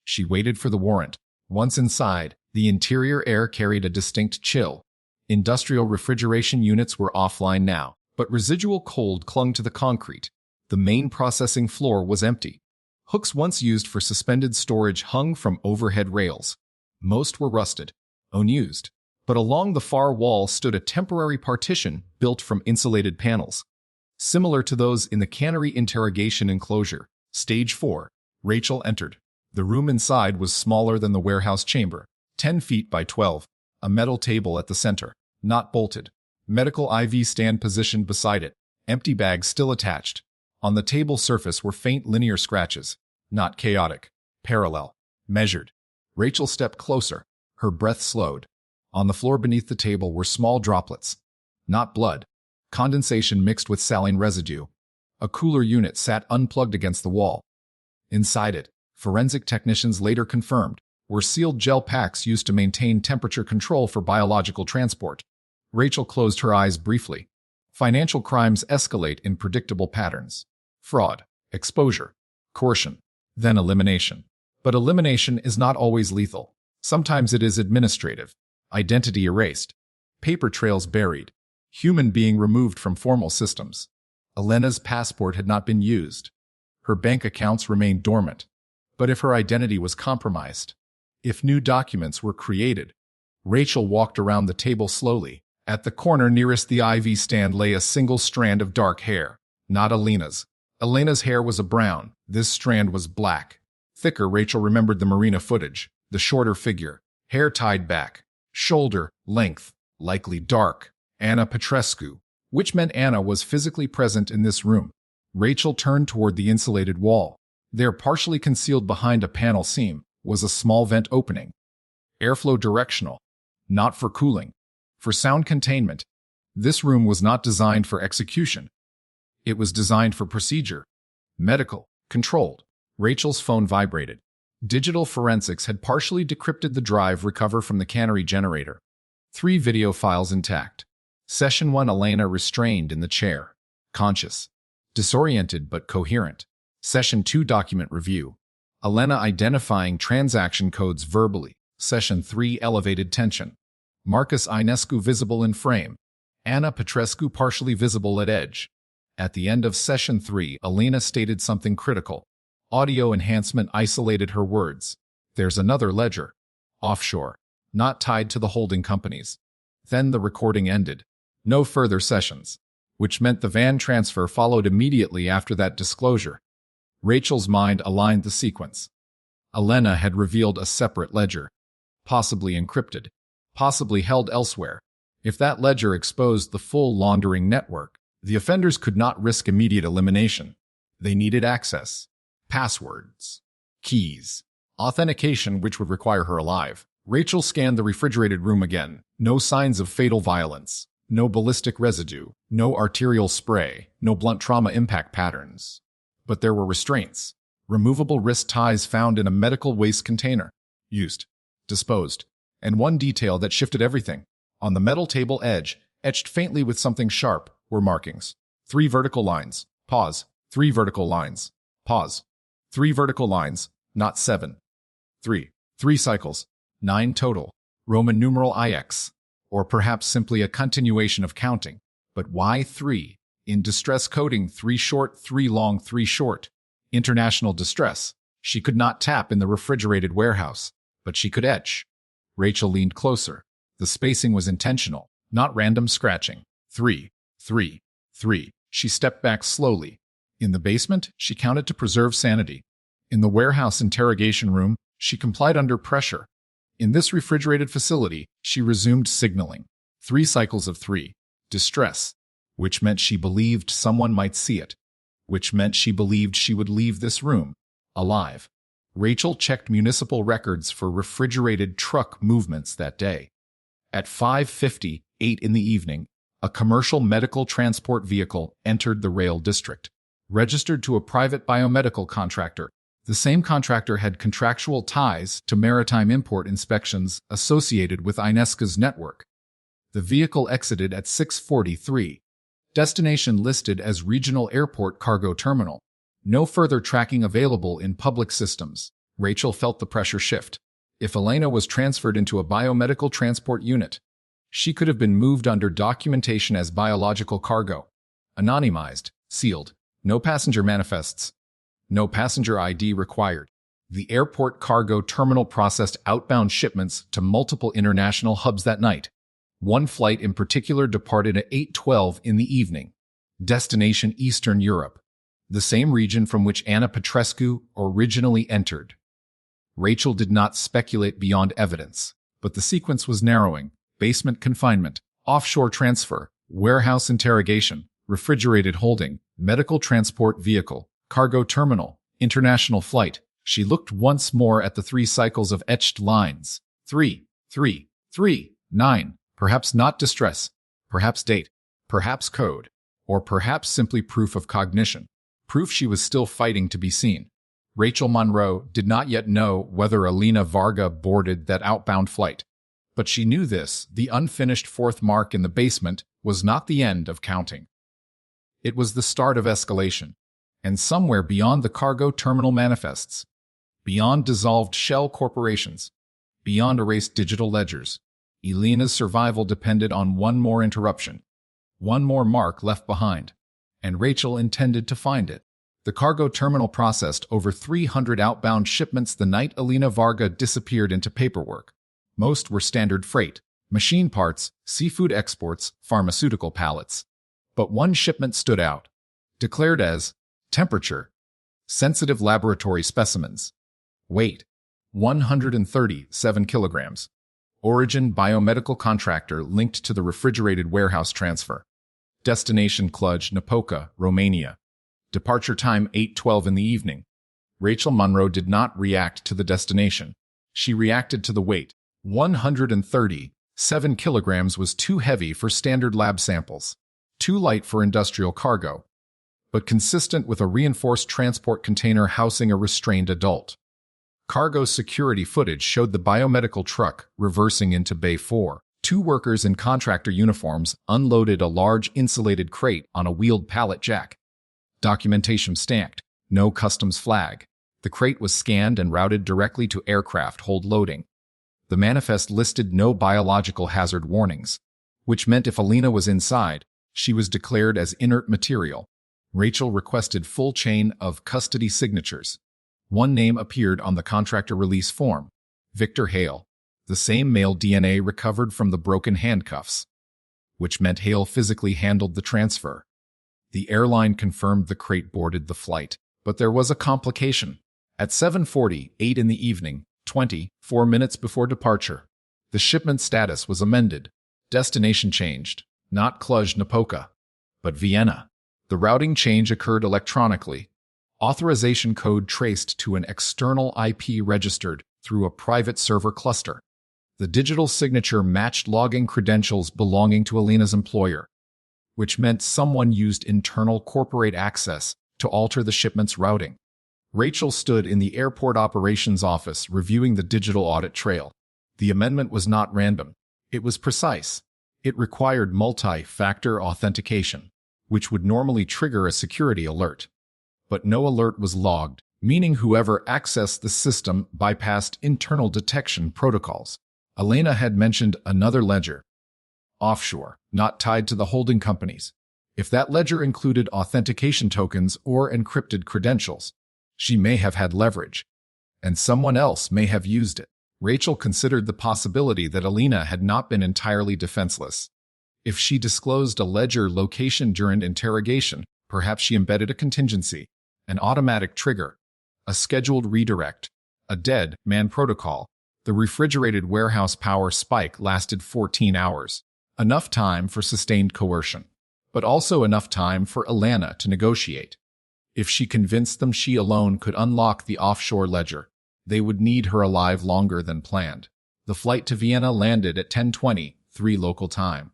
She waited for the warrant. Once inside, the interior air carried a distinct chill. Industrial refrigeration units were offline now, but residual cold clung to the concrete. The main processing floor was empty. Hooks once used for suspended storage hung from overhead rails. Most were rusted, unused. But along the far wall stood a temporary partition built from insulated panels. Similar to those in the cannery interrogation enclosure, Stage 4, Rachel entered. The room inside was smaller than the warehouse chamber, 10 feet by 12, a metal table at the center, not bolted. Medical IV stand positioned beside it, empty bags still attached. On the table surface were faint linear scratches, not chaotic, parallel, measured. Rachel stepped closer, her breath slowed. On the floor beneath the table were small droplets, not blood, condensation mixed with saline residue. A cooler unit sat unplugged against the wall. Inside it, forensic technicians later confirmed, were sealed gel packs used to maintain temperature control for biological transport. Rachel closed her eyes briefly. Financial crimes escalate in predictable patterns. Fraud, exposure, coercion, then elimination. But elimination is not always lethal. Sometimes it is administrative. Identity erased. Paper trails buried. Human being removed from formal systems. Elena's passport had not been used. Her bank accounts remained dormant. But if her identity was compromised, if new documents were created, Rachel walked around the table slowly. At the corner nearest the IV stand lay a single strand of dark hair, not Elena's. Elena's hair was a brown. This strand was black. Thicker. Rachel remembered the marina footage. The shorter figure, hair tied back, shoulder length, likely dark. Anna Petrescu, which meant Anna was physically present in this room. Rachel turned toward the insulated wall. There, partially concealed behind a panel seam, was a small vent opening. Airflow directional, not for cooling, for sound containment. This room was not designed for execution. It was designed for procedure. Medical, controlled. Rachel's phone vibrated. Digital forensics had partially decrypted the drive recovered from the cannery generator. 3 video files intact. Session 1, Elena restrained in the chair, conscious, disoriented but coherent. Session 2, document review. Elena identifying transaction codes verbally. Session 3, elevated tension. Marcus Ionescu visible in frame. Anna Petrescu partially visible at edge. At the end of Session 3, Elena stated something critical. Audio enhancement isolated her words. There's another ledger. Offshore. Not tied to the holding companies. Then the recording ended. No further sessions. Which meant the van transfer followed immediately after that disclosure. Rachel's mind aligned the sequence. Elena had revealed a separate ledger. Possibly encrypted. Possibly held elsewhere. If that ledger exposed the full laundering network, the offenders could not risk immediate elimination. They needed access. Passwords. Keys. Authentication, which would require her alive. Rachel scanned the refrigerated room again. No signs of fatal violence. No ballistic residue. No arterial spray. No blunt trauma impact patterns. But there were restraints. Removable wrist ties found in a medical waste container. Used. Disposed. And one detail that shifted everything. On the metal table edge, etched faintly with something sharp, were markings. 3 vertical lines. Pause. 3 vertical lines. Pause. 3 vertical lines, not 7. 3. 3 cycles. 9 total. Roman numeral IX. Or perhaps simply a continuation of counting. But why 3? In distress coding, 3 short, 3 long, 3 short. International distress. She could not tap in the refrigerated warehouse, but she could etch. Rachel leaned closer. The spacing was intentional, not random scratching. 3, 3, 3. She stepped back slowly. In the basement, she counted to preserve sanity. In the warehouse interrogation room, she complied under pressure. In this refrigerated facility, she resumed signaling. 3 cycles of 3. Distress. Which meant she believed someone might see it. Which meant she believed she would leave this room alive. Rachel checked municipal records for refrigerated truck movements that day. At 5:58 in the evening, a commercial medical transport vehicle entered the rail district. Registered to a private biomedical contractor, The same contractor had contractual ties to maritime import inspections associated with Inesca's network. The vehicle exited at 6:43. Destination listed as Regional Airport Cargo Terminal. No further tracking available in public systems. Rachel felt the pressure shift. If Elena was transferred into a biomedical transport unit, she could have been moved under documentation as biological cargo. Anonymized, sealed, no passenger manifests, no passenger ID required. The airport cargo terminal processed outbound shipments to multiple international hubs that night. One flight in particular departed at 8:12 in the evening. Destination Eastern Europe, the same region from which Anna Petrescu originally entered. Rachel did not speculate beyond evidence, but the sequence was narrowing: basement confinement, offshore transfer, warehouse interrogation, refrigerated holding, medical transport vehicle, cargo terminal, international flight. She looked once more at the 3 cycles of etched lines. 3, 3, 3, 9. Perhaps not distress, perhaps date, perhaps code, or perhaps simply proof of cognition. Proof she was still fighting to be seen. Rachel Monroe did not yet know whether Elena Varga boarded that outbound flight. But she knew this: the unfinished 4th mark in the basement was not the end of counting. It was the start of escalation. And somewhere beyond the cargo terminal manifests, beyond dissolved shell corporations, beyond erased digital ledgers, Elena's survival depended on one more interruption, one more mark left behind, and Rachel intended to find it. The cargo terminal processed over 300 outbound shipments the night Elena Varga disappeared into paperwork. Most were standard freight, machine parts, seafood exports, pharmaceutical pallets. But one shipment stood out, declared as temperature, sensitive laboratory specimens, weight, 137 kilograms. Origin biomedical contractor linked to the refrigerated warehouse transfer. Destination Cluj, Napoca, Romania. Departure time 8:12 in the evening. Rachel Monroe did not react to the destination. She reacted to the weight. 137 kilograms was too heavy for standard lab samples, too light for industrial cargo, but consistent with a reinforced transport container housing a restrained adult. Cargo security footage showed the biomedical truck reversing into Bay 4. 2 workers in contractor uniforms unloaded a large insulated crate on a wheeled pallet jack. Documentation stamped, no customs flag. The crate was scanned and routed directly to aircraft hold loading. The manifest listed no biological hazard warnings, which meant if Elena was inside, she was declared as inert material. Rachel requested full chain of custody signatures. One name appeared on the contractor release form: Victor Hale, the same male DNA recovered from the broken handcuffs, which meant Hale physically handled the transfer. The airline confirmed the crate boarded the flight, but there was a complication. At 7:48 in the evening, 24 minutes before departure, the shipment status was amended. Destination changed, not Cluj-Napoca, but Vienna. The routing change occurred electronically. Authorization code traced to an external IP registered through a private server cluster. The digital signature matched login credentials belonging to Elena's employer, which meant someone used internal corporate access to alter the shipment's routing. Rachel stood in the airport operations office reviewing the digital audit trail. The amendment was not random. It was precise. It required multi-factor authentication, which would normally trigger a security alert. But no alert was logged, meaning whoever accessed the system bypassed internal detection protocols. Elena had mentioned another ledger, Offshore, not tied to the holding companies. If that ledger included authentication tokens or encrypted credentials, she may have had leverage, and someone else may have used it. Rachel considered the possibility that Elena had not been entirely defenseless. If she disclosed a ledger location during interrogation, perhaps she embedded a contingency, an automatic trigger, a scheduled redirect, a dead man protocol. The refrigerated warehouse power spike lasted 14 hours, enough time for sustained coercion, but also enough time for Elena to negotiate. If she convinced them she alone could unlock the offshore ledger, they would need her alive longer than planned. The flight to Vienna landed at 10:23 local time.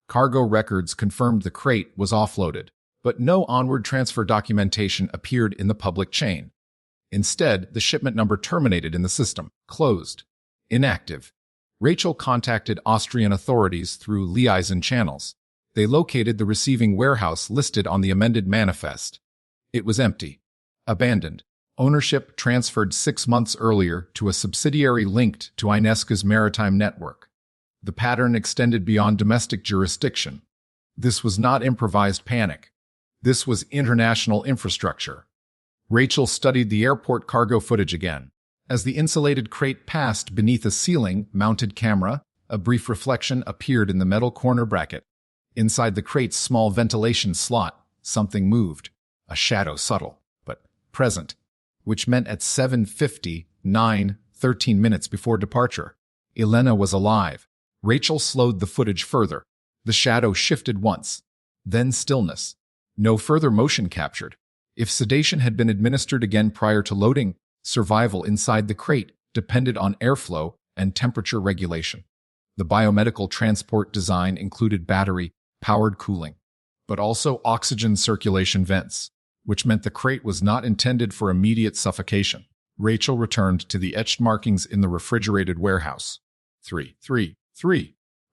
Cargo records confirmed the crate was offloaded, but no onward transfer documentation appeared in the public chain. Instead, the shipment number terminated in the system, closed, inactive. Rachel contacted Austrian authorities through liaison channels. They located the receiving warehouse listed on the amended manifest. It was empty, abandoned. Ownership transferred 6 months earlier to a subsidiary linked to Ionesco's maritime network. The pattern extended beyond domestic jurisdiction. This was not improvised panic. This was international infrastructure. Rachel studied the airport cargo footage again. As the insulated crate passed beneath a ceiling-mounted camera, a brief reflection appeared in the metal corner bracket. Inside the crate's small ventilation slot, something moved, a shadow subtle, but present, which meant at 7:59, 13 minutes before departure, Elena was alive. Rachel slowed the footage further. The shadow shifted once, then stillness. No further motion captured. If sedation had been administered again prior to loading, survival inside the crate depended on airflow and temperature regulation. The biomedical transport design included battery-powered cooling, but also oxygen circulation vents, which meant the crate was not intended for immediate suffocation. Rachel returned to the etched markings in the refrigerated warehouse. 3.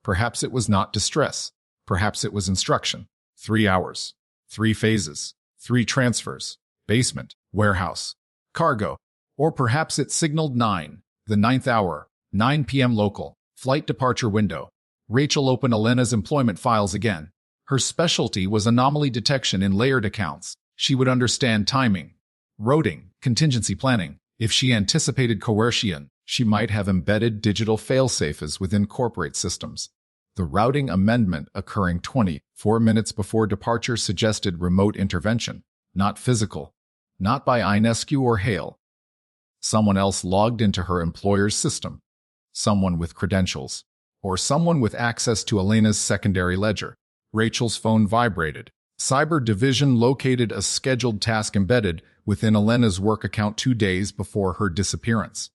Perhaps it was not distress. Perhaps it was instruction. 3 hours. 3 phases. 3 transfers. Basement. Warehouse. Cargo. Or perhaps it signaled 9, the 9th hour, 9 p.m. local, flight departure window. Rachel opened Elena's employment files again. Her specialty was anomaly detection in layered accounts. She would understand timing, routing, contingency planning. If she anticipated coercion, she might have embedded digital failsafes within corporate systems. The routing amendment occurring 24 minutes before departure suggested remote intervention, not physical, not by Ionescu or Hale. Someone else logged into her employer's system, someone with credentials, or someone with access to Elena's secondary ledger. Rachel's phone vibrated. Cyber Division located a scheduled task embedded within Elena's work account 2 days before her disappearance.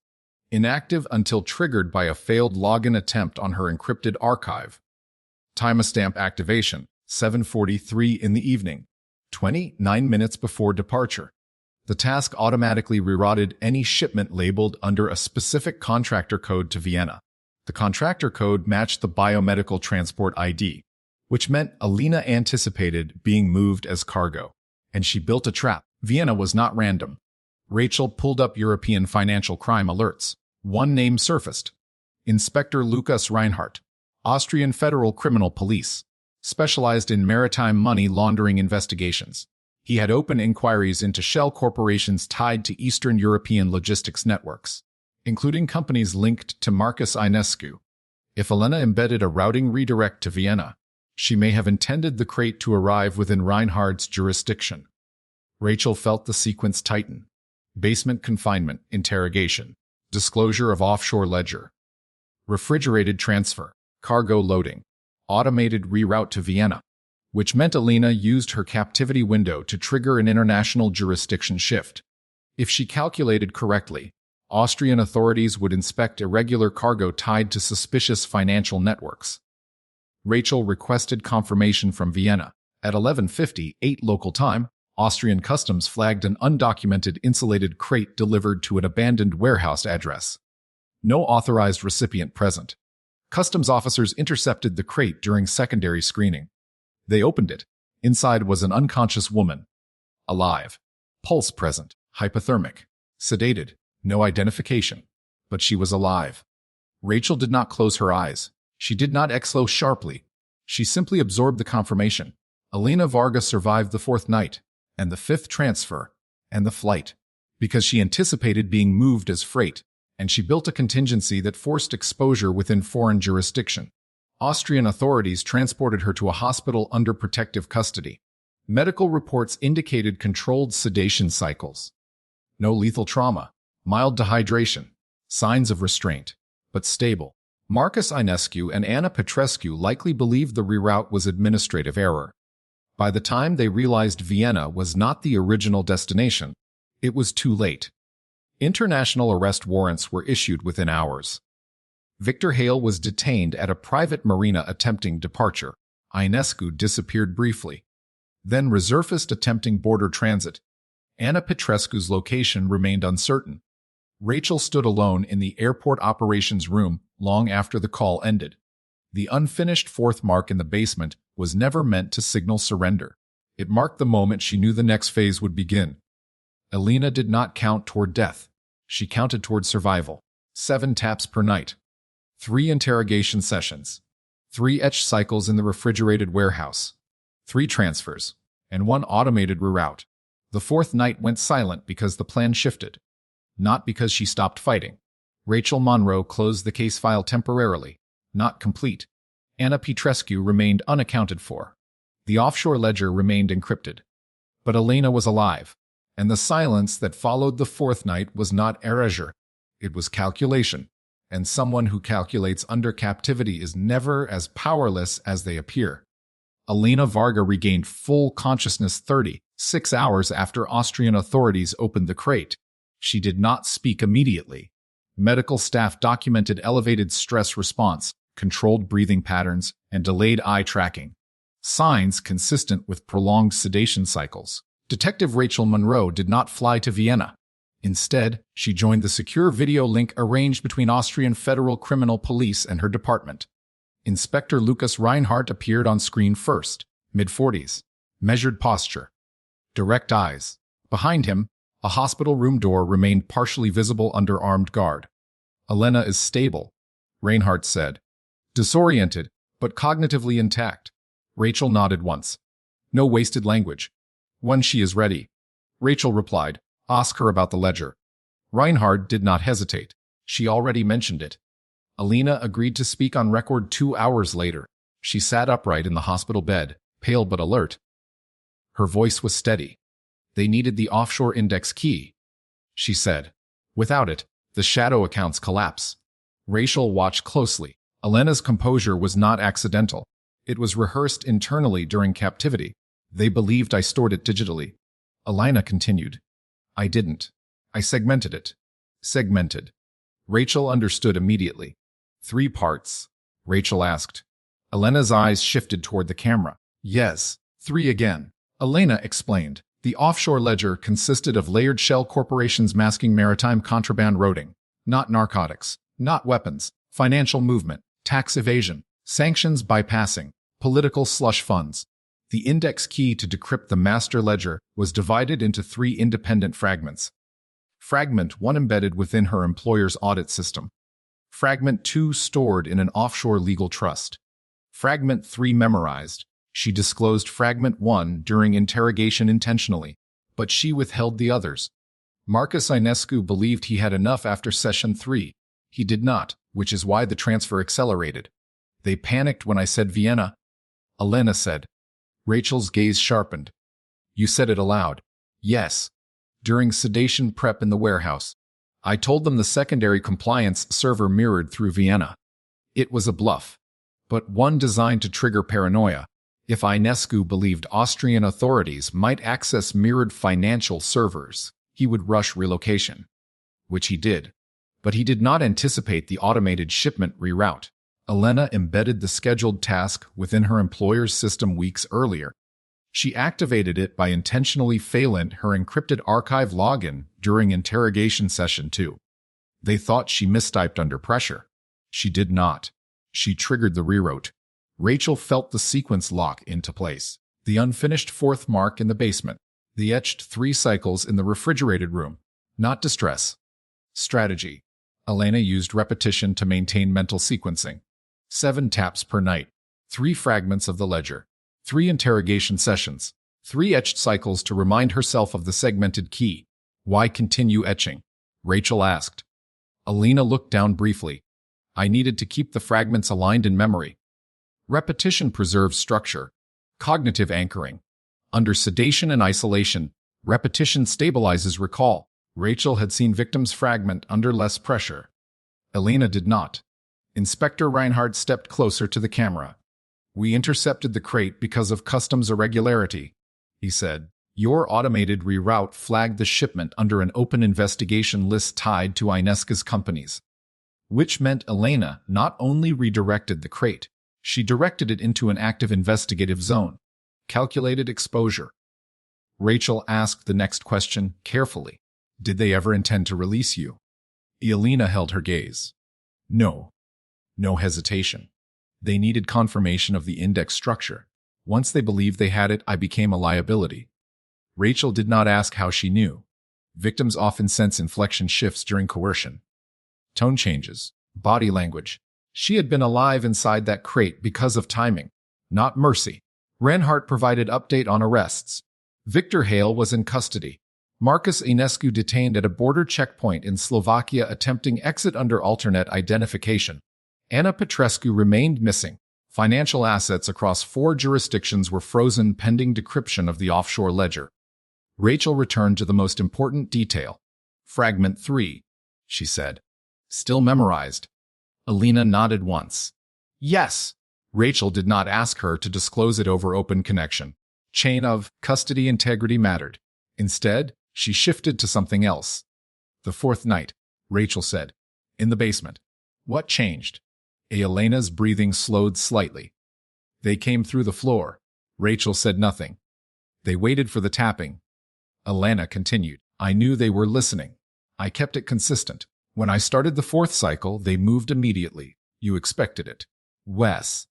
Inactive until triggered by a failed login attempt on her encrypted archive. Timestamp activation, 7:43 in the evening, 29 minutes before departure. The task automatically rerouted any shipment labeled under a specific contractor code to Vienna. The contractor code matched the biomedical transport ID, which meant Elena anticipated being moved as cargo, and she built a trap. Vienna was not random. Rachel pulled up European financial crime alerts. One name surfaced. Inspector Lukas Reinhardt, Austrian Federal Criminal Police, specialized in maritime money laundering investigations. He had opened inquiries into shell corporations tied to Eastern European logistics networks, including companies linked to Marcus Ionescu. If Elena embedded a routing redirect to Vienna, she may have intended the crate to arrive within Reinhardt's jurisdiction. Rachel felt the sequence tighten. Basement confinement, interrogation, disclosure of offshore ledger, refrigerated transfer, cargo loading, automated reroute to Vienna, which meant Elena used her captivity window to trigger an international jurisdiction shift. If she calculated correctly, Austrian authorities would inspect irregular cargo tied to suspicious financial networks. Rachel requested confirmation from Vienna. At 11:58 local time, Austrian customs flagged an undocumented insulated crate delivered to an abandoned warehouse address. No authorized recipient present. Customs officers intercepted the crate during secondary screening. They opened it. Inside was an unconscious woman. Alive. Pulse present. Hypothermic. Sedated. No identification. But she was alive. Rachel did not close her eyes. She did not exhale sharply. She simply absorbed the confirmation. Elena Varga survived the 4th night, and the 5th transfer, and the flight, because she anticipated being moved as freight, and she built a contingency that forced exposure within foreign jurisdiction. Austrian authorities transported her to a hospital under protective custody. Medical reports indicated controlled sedation cycles. No lethal trauma, mild dehydration, signs of restraint, but stable. Marcus Ionescu and Anna Petrescu likely believed the reroute was administrative error. By the time they realized Vienna was not the original destination, it was too late. International arrest warrants were issued within hours. Victor Hale was detained at a private marina attempting departure. Ionescu disappeared briefly, then resurfaced attempting border transit. Anna Petrescu's location remained uncertain. Rachel stood alone in the airport operations room long after the call ended. The unfinished fourth mark in the basement was never meant to signal surrender. It marked the moment she knew the next phase would begin. Elena did not count toward death. She counted toward survival. 7 taps per night. 3 interrogation sessions. 3 etch cycles in the refrigerated warehouse. 3 transfers. And 1 automated reroute. The 4th night went silent because the plan shifted. Not because she stopped fighting. Rachel Monroe closed the case file temporarily. Not complete. Anna Petrescu remained unaccounted for. The offshore ledger remained encrypted. But Elena was alive. And the silence that followed the 4th night was not erasure. It was calculation. And someone who calculates under captivity is never as powerless as they appear. Elena Varga regained full consciousness 36 hours after Austrian authorities opened the crate. She did not speak immediately. Medical staff documented elevated stress response, controlled breathing patterns, and delayed eye tracking. Signs consistent with prolonged sedation cycles. Detective Rachel Monroe did not fly to Vienna. Instead, she joined the secure video link arranged between Austrian Federal Criminal Police and her department. Inspector Lucas Reinhardt appeared on screen first, mid-40s. Measured posture. Direct eyes. Behind him, a hospital room door remained partially visible under armed guard. "Elena is stable," Reinhardt said. "Disoriented, but cognitively intact." Rachel nodded once. "No wasted language." "When she is ready," Rachel replied. "Ask her about the ledger." Reinhardt did not hesitate. She already mentioned it. Elena agreed to speak on record 2 hours later. She sat upright in the hospital bed, pale but alert. Her voice was steady. "They needed the offshore index key," she said. "Without it, the shadow accounts collapse." Rachel watched closely. Elena's composure was not accidental. It was rehearsed internally during captivity. "They believed I stored it digitally." Elena continued. "I didn't. I segmented it." Segmented. Rachel understood immediately. 3 parts? Rachel asked. Elena's eyes shifted toward the camera. "Yes, 3 again." Elena explained. The offshore ledger consisted of layered shell corporations masking maritime contraband routing. Not narcotics, not weapons, financial movement, tax evasion, sanctions bypassing, political slush funds. The index key to decrypt the master ledger was divided into 3 independent fragments. Fragment 1 embedded within her employer's audit system. Fragment 2 stored in an offshore legal trust. Fragment 3 memorized. She disclosed Fragment 1 during interrogation intentionally, but she withheld the others. Marcus Ionescu believed he had enough after Session 3. He did not, which is why the transfer accelerated. "They panicked when I said Vienna," Elena said. Rachel's gaze sharpened. "You said it aloud." "Yes. During sedation prep in the warehouse. I told them the secondary compliance server mirrored through Vienna. It was a bluff, but one designed to trigger paranoia. If Ionescu believed Austrian authorities might access mirrored financial servers, he would rush relocation. Which he did. But he did not anticipate the automated shipment reroute. Elena embedded the scheduled task within her employer's system weeks earlier. She activated it by intentionally failing her encrypted archive login during interrogation session 2. They thought she mistyped under pressure. She did not. She triggered the reroute. Rachel felt the sequence lock into place. The unfinished 4th mark in the basement. The etched 3 cycles in the refrigerated room. Not distress. Strategy. Elena used repetition to maintain mental sequencing. 7 taps per night. 3 fragments of the ledger. 3 interrogation sessions. 3 etched cycles to remind herself of the segmented key. "Why continue etching?" Rachel asked. Elena looked down briefly. "I needed to keep the fragments aligned in memory." Repetition preserves structure. Cognitive anchoring. Under sedation and isolation, repetition stabilizes recall. Rachel had seen victims fragment under less pressure. Elena did not. Inspector Reinhardt stepped closer to the camera. "We intercepted the crate because of customs irregularity," he said. "Your automated reroute flagged the shipment under an open investigation list tied to Ionescu's companies." Which meant Elena not only redirected the crate, she directed it into an active investigative zone. Calculated exposure. Rachel asked the next question carefully. Did they ever intend to release you? Elena held her gaze. No. No hesitation. They needed confirmation of the index structure. Once they believed they had it, I became a liability. Rachel did not ask how she knew. Victims often sense inflection shifts during coercion. Tone changes, body language. She had been alive inside that crate because of timing, not mercy. Reinhardt provided update on arrests. Victor Hale was in custody. Marcus Enescu detained at a border checkpoint in Slovakia attempting exit under alternate identification. Anna Petrescu remained missing. Financial assets across 4 jurisdictions were frozen pending decryption of the offshore ledger. Rachel returned to the most important detail. Fragment 3, she said. Still memorized. Elena nodded once. Yes. Rachel did not ask her to disclose it over open connection. Chain of custody integrity mattered. Instead, she shifted to something else. The 4th night, Rachel said. In the basement. What changed? Elena's breathing slowed slightly. They came through the floor. Rachel said nothing. They waited for the tapping. Elena continued. I knew they were listening. I kept it consistent. When I started the 4th cycle, they moved immediately. You expected it. Wes.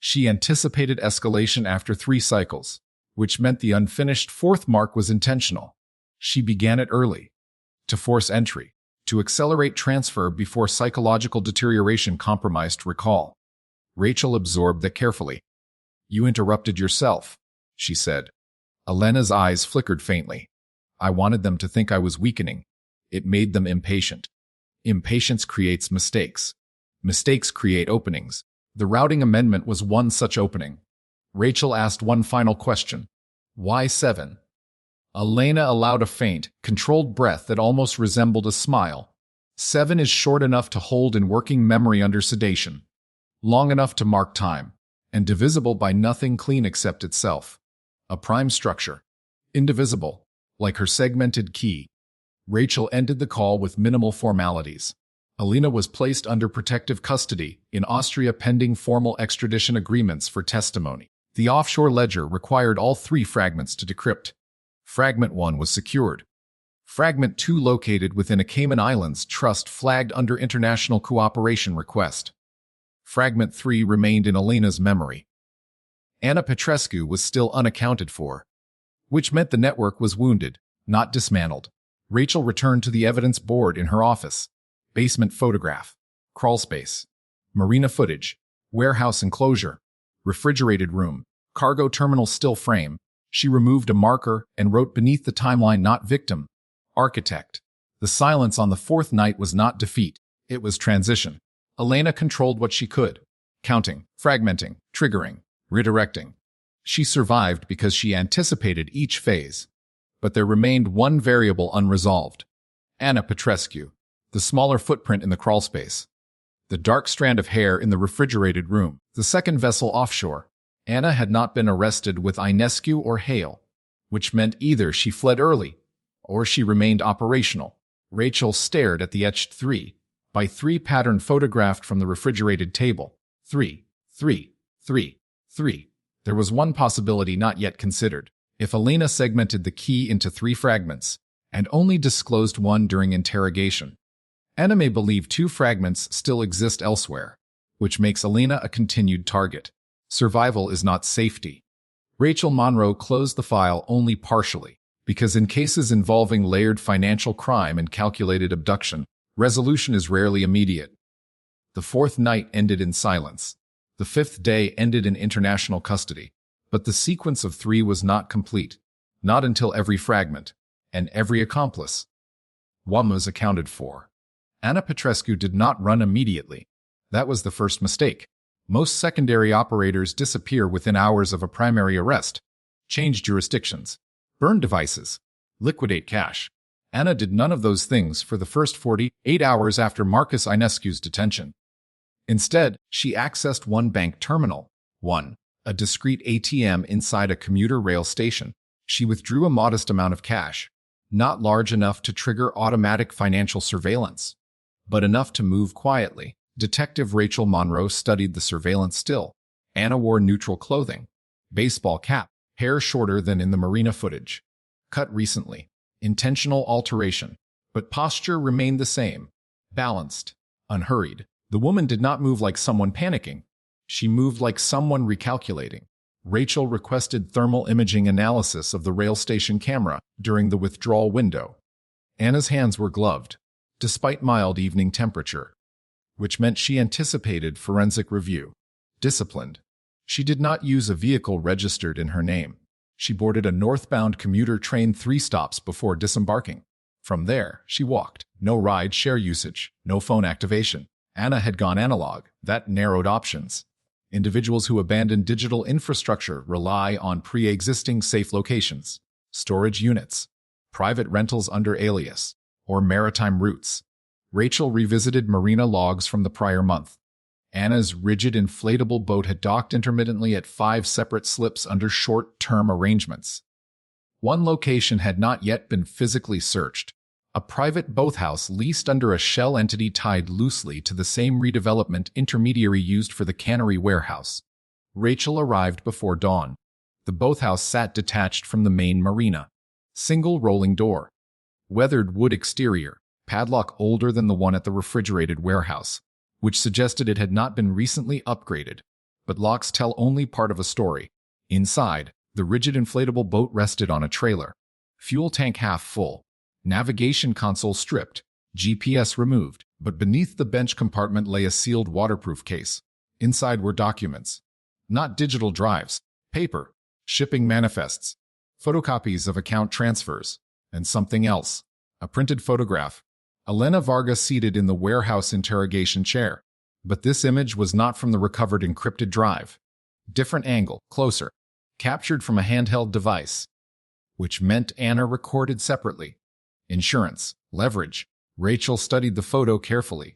She anticipated escalation after 3 cycles, which meant the unfinished 4th mark was intentional. She began it early. To force entry. To accelerate transfer before psychological deterioration compromised recall. Rachel absorbed that carefully. You interrupted yourself, she said. Elena's eyes flickered faintly. I wanted them to think I was weakening. It made them impatient. Impatience creates mistakes. Mistakes create openings. The routing amendment was one such opening. Rachel asked one final question. Why 7? Elena allowed a faint, controlled breath that almost resembled a smile. 7 is short enough to hold in working memory under sedation. Long enough to mark time, and divisible by nothing clean except itself. A prime structure. Indivisible, like her segmented key. Rachel ended the call with minimal formalities. Elena was placed under protective custody in Austria pending formal extradition agreements for testimony. The offshore ledger required all 3 fragments to decrypt. Fragment 1 was secured. Fragment 2 located within a Cayman Islands trust flagged under international cooperation request. Fragment 3 remained in Elena's memory. Anna Petrescu was still unaccounted for, which meant the network was wounded, not dismantled. Rachel returned to the evidence board in her office. Basement photograph, crawlspace, marina footage, warehouse enclosure, refrigerated room, cargo terminal still frame. She removed a marker and wrote beneath the timeline not victim, architect. The silence on the 4th night was not defeat, it was transition. Elena controlled what she could. Counting, fragmenting, triggering, redirecting. She survived because she anticipated each phase. But there remained one variable unresolved. Anna Petrescu. The smaller footprint in the crawlspace. The dark strand of hair in the refrigerated room. The second vessel offshore. Anna had not been arrested with Enescu or Hale, which meant either she fled early, or she remained operational. Rachel stared at the etched 3 by 3 pattern photographed from the refrigerated table. 3, 3, 3, 3. There was one possibility not yet considered. If Elena segmented the key into 3 fragments, and only disclosed one during interrogation, Anna may believe 2 fragments still exist elsewhere, which makes Elena a continued target. Survival is not safety. Rachel Monroe closed the file only partially, because in cases involving layered financial crime and calculated abduction, resolution is rarely immediate. The 4th night ended in silence. The 5th day ended in international custody. But the sequence of 3 was not complete, not until every fragment, and every accomplice, was accounted for. Anna Petrescu did not run immediately. That was the first mistake. Most secondary operators disappear within hours of a primary arrest, change jurisdictions, burn devices, liquidate cash. Anna did none of those things for the first 48 hours after Marcus Enescu's detention. Instead, she accessed one bank terminal, a discrete ATM inside a commuter rail station. She withdrew a modest amount of cash, not large enough to trigger automatic financial surveillance, but enough to move quietly. Detective Rachel Monroe studied the surveillance still. Anna wore neutral clothing, baseball cap, Hair shorter than in the marina footage. Cut recently. Intentional alteration. But posture remained the same. Balanced. Unhurried. The woman did not move like someone panicking. She moved like someone recalculating. Rachel requested thermal imaging analysis of the rail station camera during the withdrawal window. Anna's hands were gloved, despite mild evening temperature, which meant she anticipated forensic review. Disciplined. She did not use a vehicle registered in her name. She boarded a northbound commuter train 3 stops before disembarking. From there, she walked. No ride-share usage, no phone activation. Anna had gone analog. That narrowed options. Individuals who abandon digital infrastructure rely on pre-existing safe locations, storage units, private rentals under alias, or maritime routes. Rachel revisited marina logs from the prior month. Anna's rigid inflatable boat had docked intermittently at 5 separate slips under short-term arrangements. One location had not yet been physically searched, a private boathouse leased under a shell entity tied loosely to the same redevelopment intermediary used for the cannery warehouse. Rachel arrived before dawn. The boathouse sat detached from the main marina. Single rolling door. Weathered wood exterior, padlock older than the one at the refrigerated warehouse, which suggested it had not been recently upgraded. But locks tell only part of a story. Inside, the rigid inflatable boat rested on a trailer. Fuel tank half full. Navigation console stripped, GPS removed, but beneath the bench compartment lay a sealed waterproof case. Inside were documents. Not digital drives, paper, shipping manifests, photocopies of account transfers, and something else. A printed photograph. Elena Varga seated in the warehouse interrogation chair. But this image was not from the recovered encrypted drive. Different angle, closer. Captured from a handheld device. Which meant Anna recorded separately. Insurance, leverage. Rachel studied the photo carefully.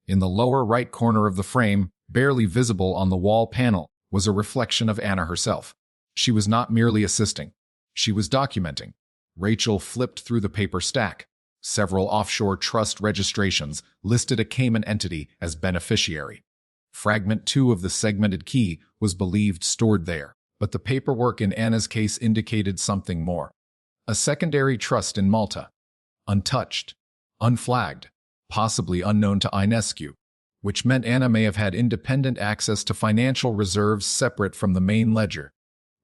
In the lower right corner of the frame, barely visible on the wall panel, was a reflection of Anna herself. She was not merely assisting. She was documenting. Rachel flipped through the paper stack. Several offshore trust registrations listed a Cayman entity as beneficiary. Fragment 2 of the segmented key was believed stored there, but the paperwork in Anna's case indicated something more. A secondary trust in Malta. Untouched, unflagged, possibly unknown to Ionescu, which meant Anna may have had independent access to financial reserves separate from the main ledger.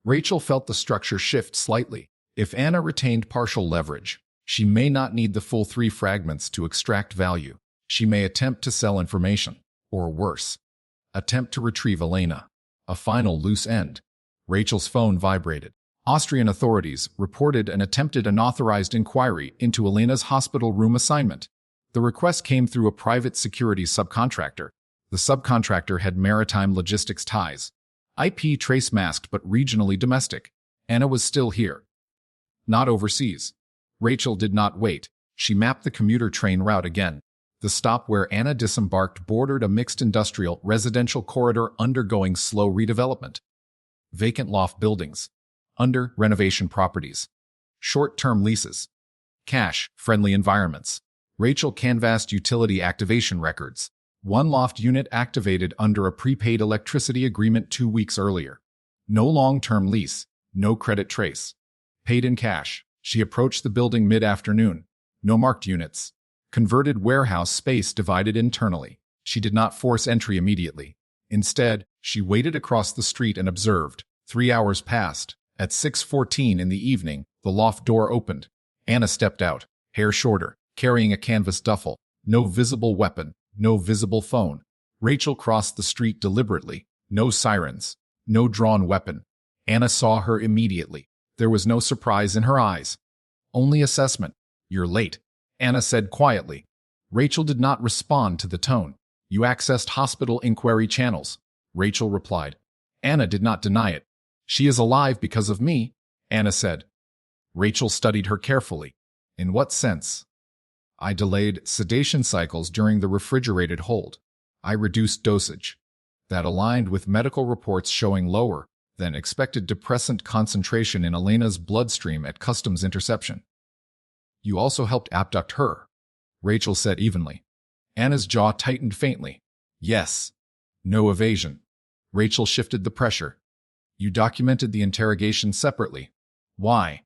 Rachel felt the structure shift slightly. If Anna retained partial leverage, she may not need the full 3 fragments to extract value. She may attempt to sell information, or worse, attempt to retrieve Elena. A final loose end. Rachel's phone vibrated. Austrian authorities reported an attempted unauthorized inquiry into Elena's hospital room assignment. The request came through a private security subcontractor. The subcontractor had maritime logistics ties. IP trace masked but regionally domestic. Anna was still here. Not overseas. Rachel did not wait. She mapped the commuter train route again. The stop where Anna disembarked bordered a mixed industrial residential corridor undergoing slow redevelopment. Vacant loft buildings. Under renovation properties. Short-term leases. Cash-friendly environments. Rachel canvassed utility activation records. One loft unit activated under a prepaid electricity agreement 2 weeks earlier. No long-term lease. No credit trace. Paid in cash. She approached the building mid-afternoon. No marked units. Converted warehouse space divided internally. She did not force entry immediately. Instead, she waited across the street and observed. 3 hours passed. At 6:14 in the evening, the loft door opened. Anna stepped out, hair shorter, carrying a canvas duffel. No visible weapon, no visible phone. Rachel crossed the street deliberately. No sirens, no drawn weapon. Anna saw her immediately. There was no surprise in her eyes. Only assessment. "You're late," Anna said quietly. Rachel did not respond to the tone. "You accessed hospital inquiry channels," Rachel replied. Anna did not deny it. "She is alive because of me," Anna said. Rachel studied her carefully. "In what sense?" "I delayed sedation cycles during the refrigerated hold. I reduced dosage. That aligned with medical reports showing lower than expected depressant concentration in Elena's bloodstream at customs interception." "You also helped abduct her," Rachel said evenly. Anna's jaw tightened faintly. "Yes." No evasion. Rachel shifted the pressure. You documented the interrogation separately. Why?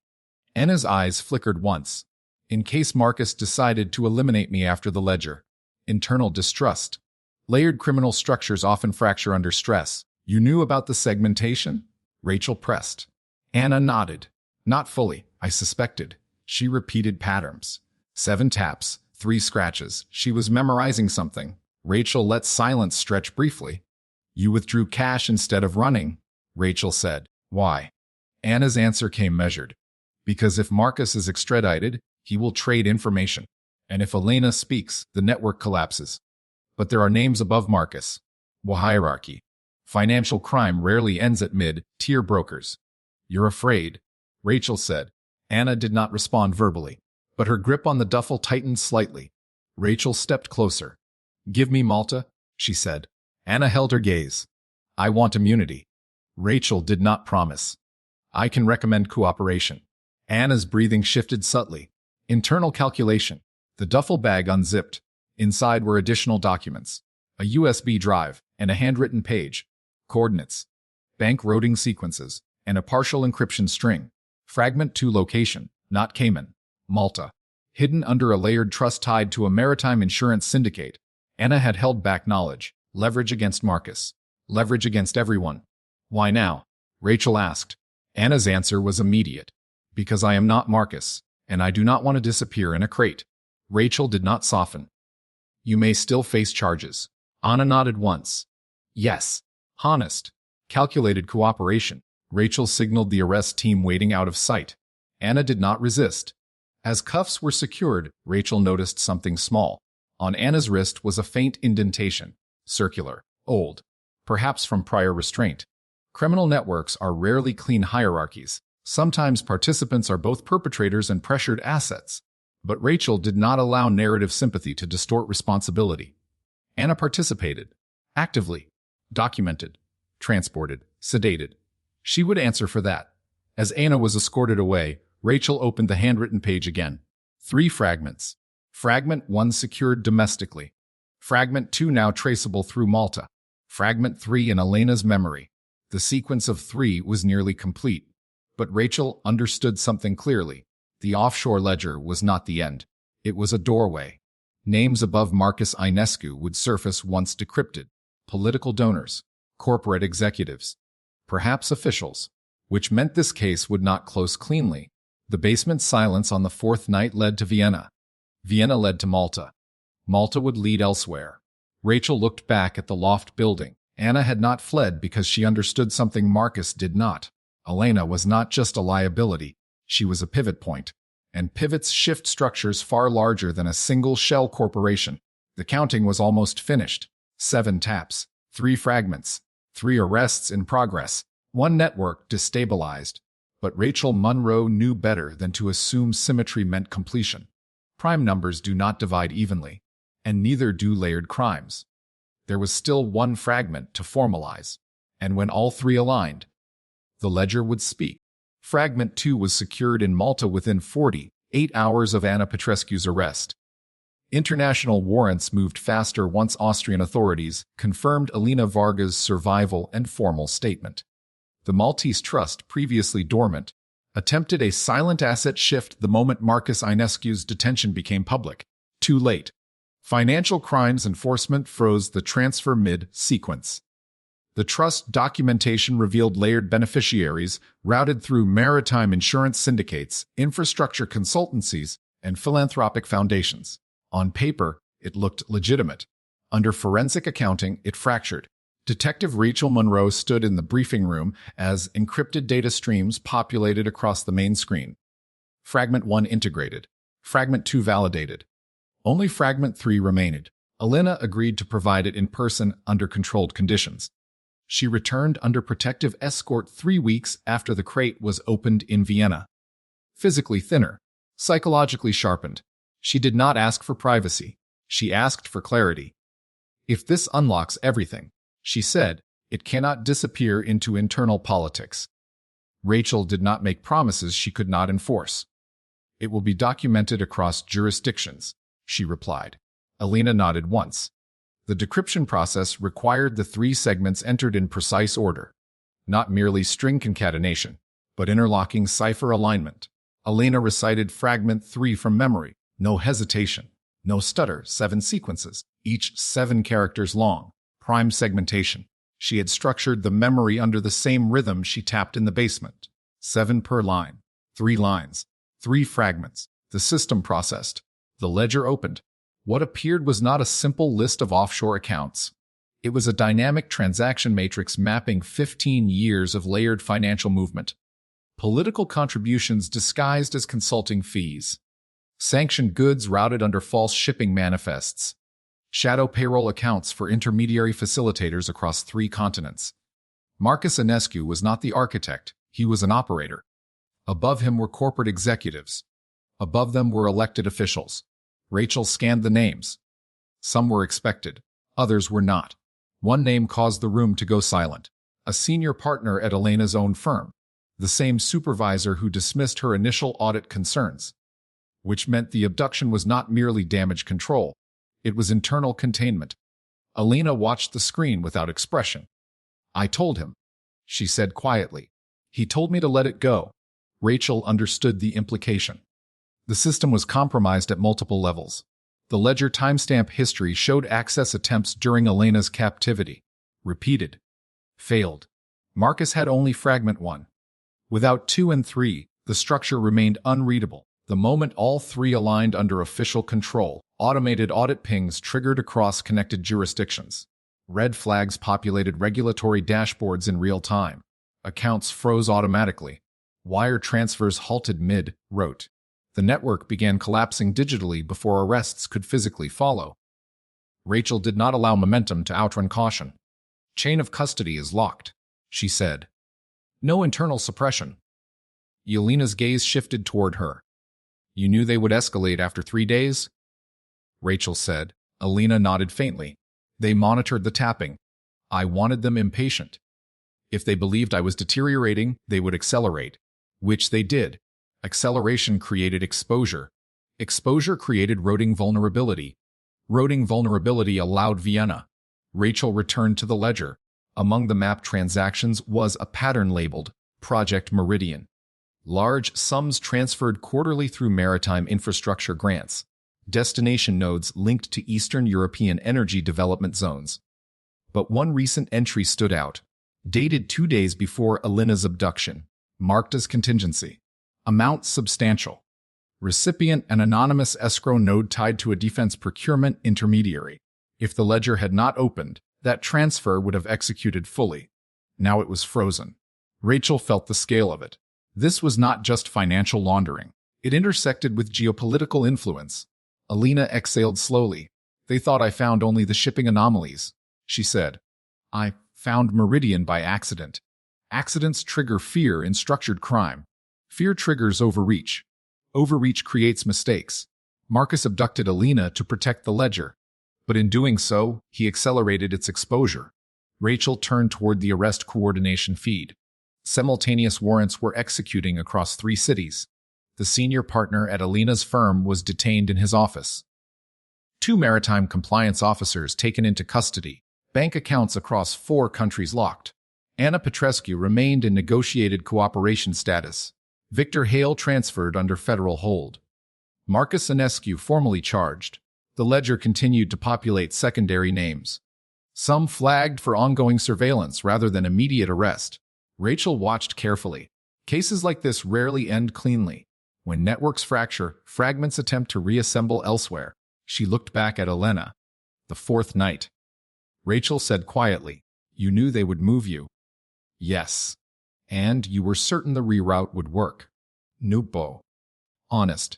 Anna's eyes flickered once. In case Marcus decided to eliminate me after the ledger. Internal distrust. Layered criminal structures often fracture under stress. You knew about the segmentation? Rachel pressed. Anna nodded. Not fully, I suspected. She repeated patterns. 7 taps, 3 scratches. She was memorizing something. Rachel let silence stretch briefly. You withdrew cash instead of running, Rachel said. Why? Anna's answer came measured. Because if Marcus is extradited, he will trade information. And if Elena speaks, the network collapses. But there are names above Marcus. Hierarchy. Financial crime rarely ends at mid-tier brokers. You're afraid, Rachel said. Anna did not respond verbally, but her grip on the duffel tightened slightly. Rachel stepped closer. Give me Malta, she said. Anna held her gaze. I want immunity. Rachel did not promise. I can recommend cooperation. Anna's breathing shifted subtly. Internal calculation. The duffel bag unzipped. Inside were additional documents. A USB drive and a handwritten page. Coordinates. Bank routing sequences. And a partial encryption string. Fragment 2 location, not Cayman. Malta. Hidden under a layered trust tied to a maritime insurance syndicate. Anna had held back knowledge. Leverage against Marcus. Leverage against everyone. Why now? Rachel asked. Anna's answer was immediate. Because I am not Marcus, and I do not want to disappear in a crate. Rachel did not soften. You may still face charges. Anna nodded once. Yes. Honest. Calculated cooperation. Rachel signaled the arrest team waiting out of sight. Anna did not resist. As cuffs were secured, Rachel noticed something small. On Anna's wrist was a faint indentation. Circular. Old. Perhaps from prior restraint. Criminal networks are rarely clean hierarchies. Sometimes participants are both perpetrators and pressured assets. But Rachel did not allow narrative sympathy to distort responsibility. Anna participated. Actively. Documented. Transported. Sedated. She would answer for that. As Anna was escorted away, Rachel opened the handwritten page again. 3 fragments. Fragment 1 secured domestically. Fragment 2 now traceable through Malta. Fragment 3 in Elena's memory. The sequence of 3 was nearly complete. But Rachel understood something clearly. The offshore ledger was not the end. It was a doorway. Names above Marcus Ionescu would surface once decrypted. Political donors. Corporate executives. Perhaps officials. Which meant this case would not close cleanly. The basement's silence on the 4th night led to Vienna. Vienna led to Malta. Malta would lead elsewhere. Rachel looked back at the loft building. Anna had not fled because she understood something Marcus did not. Elena was not just a liability. She was a pivot point. And pivots shift structures far larger than a single shell corporation. The counting was almost finished. 7 taps. 3 fragments. 3 arrests in progress. 1 network destabilized. But Rachel Monroe knew better than to assume symmetry meant completion. Prime numbers do not divide evenly. And neither do layered crimes. There was still 1 fragment to formalize. And when all 3 aligned, the ledger would speak. Fragment 2 was secured in Malta within 48 hours of Anna Petrescu's arrest. International warrants moved faster once Austrian authorities confirmed Elena Varga's survival and formal statement. The Maltese trust, previously dormant, attempted a silent asset shift the moment Marcus Ionescu's detention became public. Too late. Financial crimes enforcement froze the transfer mid-sequence. The trust documentation revealed layered beneficiaries routed through maritime insurance syndicates, infrastructure consultancies, and philanthropic foundations. On paper, it looked legitimate. Under forensic accounting, it fractured. Detective Rachel Monroe stood in the briefing room as encrypted data streams populated across the main screen. Fragment 1 integrated. Fragment 2 validated. Only Fragment 3 remained. Elena agreed to provide it in person under controlled conditions. She returned under protective escort 3 weeks after the crate was opened in Vienna. Physically thinner, psychologically sharpened. She did not ask for privacy. She asked for clarity. If this unlocks everything, she said, it cannot disappear into internal politics. Rachel did not make promises she could not enforce. It will be documented across jurisdictions, she replied. Elena nodded once. The decryption process required the 3 segments entered in precise order. Not merely string concatenation, but interlocking cipher alignment. Elena recited fragment 3 from memory. No hesitation. No stutter. 7 sequences, each 7 characters long. Prime segmentation. She had structured the memory under the same rhythm she tapped in the basement. 7 per line. 3 lines. 3 fragments. The system processed. The ledger opened. What appeared was not a simple list of offshore accounts. It was a dynamic transaction matrix mapping 15 years of layered financial movement. Political contributions disguised as consulting fees. Sanctioned goods routed under false shipping manifests. Shadow payroll accounts for intermediary facilitators across 3 continents. Marcus Enescu was not the architect, he was an operator. Above him were corporate executives. Above them were elected officials. Rachel scanned the names. Some were expected, others were not. One name caused the room to go silent. A senior partner at Elena's own firm. The same supervisor who dismissed her initial audit concerns. Which meant the abduction was not merely damage control. It was internal containment. Elena watched the screen without expression. "I told him," she said quietly. "He told me to let it go." Rachel understood the implication. The system was compromised at multiple levels. The ledger timestamp history showed access attempts during Elena's captivity. Repeated. Failed. Marcus had only fragment 1. Without 2 and 3, the structure remained unreadable. The moment all 3 aligned under official control, automated audit pings triggered across connected jurisdictions. Red flags populated regulatory dashboards in real time. Accounts froze automatically. Wire transfers halted mid-route. The network began collapsing digitally before arrests could physically follow. Rachel did not allow momentum to outrun caution. "Chain of custody is locked," she said. "No internal suppression." Elena's gaze shifted toward her. "You knew they would escalate after 3 days?" Rachel said. Elena nodded faintly. "They monitored the tapping. I wanted them impatient. If they believed I was deteriorating, they would accelerate. Which they did. Acceleration created exposure. Exposure created routing vulnerability. Routing vulnerability allowed Vienna." Rachel returned to the ledger. Among the map transactions was a pattern labeled Project Meridian. Large sums transferred quarterly through maritime infrastructure grants. Destination nodes linked to Eastern European energy development zones. But one recent entry stood out. Dated 2 days before Elena's abduction. Marked as contingency. Amount substantial. Recipient an anonymous escrow node tied to a defense procurement intermediary. If the ledger had not opened, that transfer would have executed fully. Now it was frozen. Rachel felt the scale of it. This was not just financial laundering. It intersected with geopolitical influence. Elena exhaled slowly. "They thought I found only the shipping anomalies," she said. "I found Meridian by accident." Accidents trigger fear in structured crime. Fear triggers overreach. Overreach creates mistakes. Marcus abducted Elena to protect the ledger. But in doing so, he accelerated its exposure. Rachel turned toward the arrest coordination feed. Simultaneous warrants were executing across 3 cities. The senior partner at Elena's firm was detained in his office. 2 maritime compliance officers taken into custody. Bank accounts across 4 countries locked. Anna Petrescu remained in negotiated cooperation status. Victor Hale transferred under federal hold. Marcus Enescu formally charged. The ledger continued to populate secondary names. Some flagged for ongoing surveillance rather than immediate arrest. Rachel watched carefully. Cases like this rarely end cleanly. When networks fracture, fragments attempt to reassemble elsewhere. She looked back at Elena. "The 4th night." Rachel said quietly, "You knew they would move you." "Yes. And you were certain the reroute would work." "Nupo." "Honest.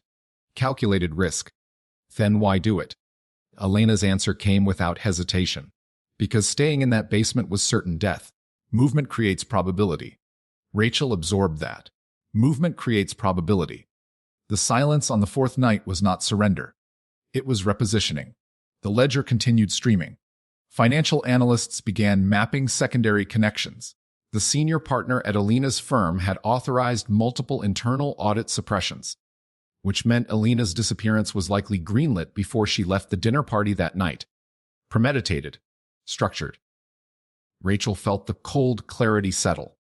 Calculated risk." "Then why do it?" Elena's answer came without hesitation. "Because staying in that basement was certain death. Movement creates probability." Rachel absorbed that. Movement creates probability. The silence on the 4th night was not surrender. It was repositioning. The ledger continued streaming. Financial analysts began mapping secondary connections. The senior partner at Elena's firm had authorized multiple internal audit suppressions, which meant Elena's disappearance was likely greenlit before she left the dinner party that night. Premeditated. Structured. Rachel felt the cold clarity settle.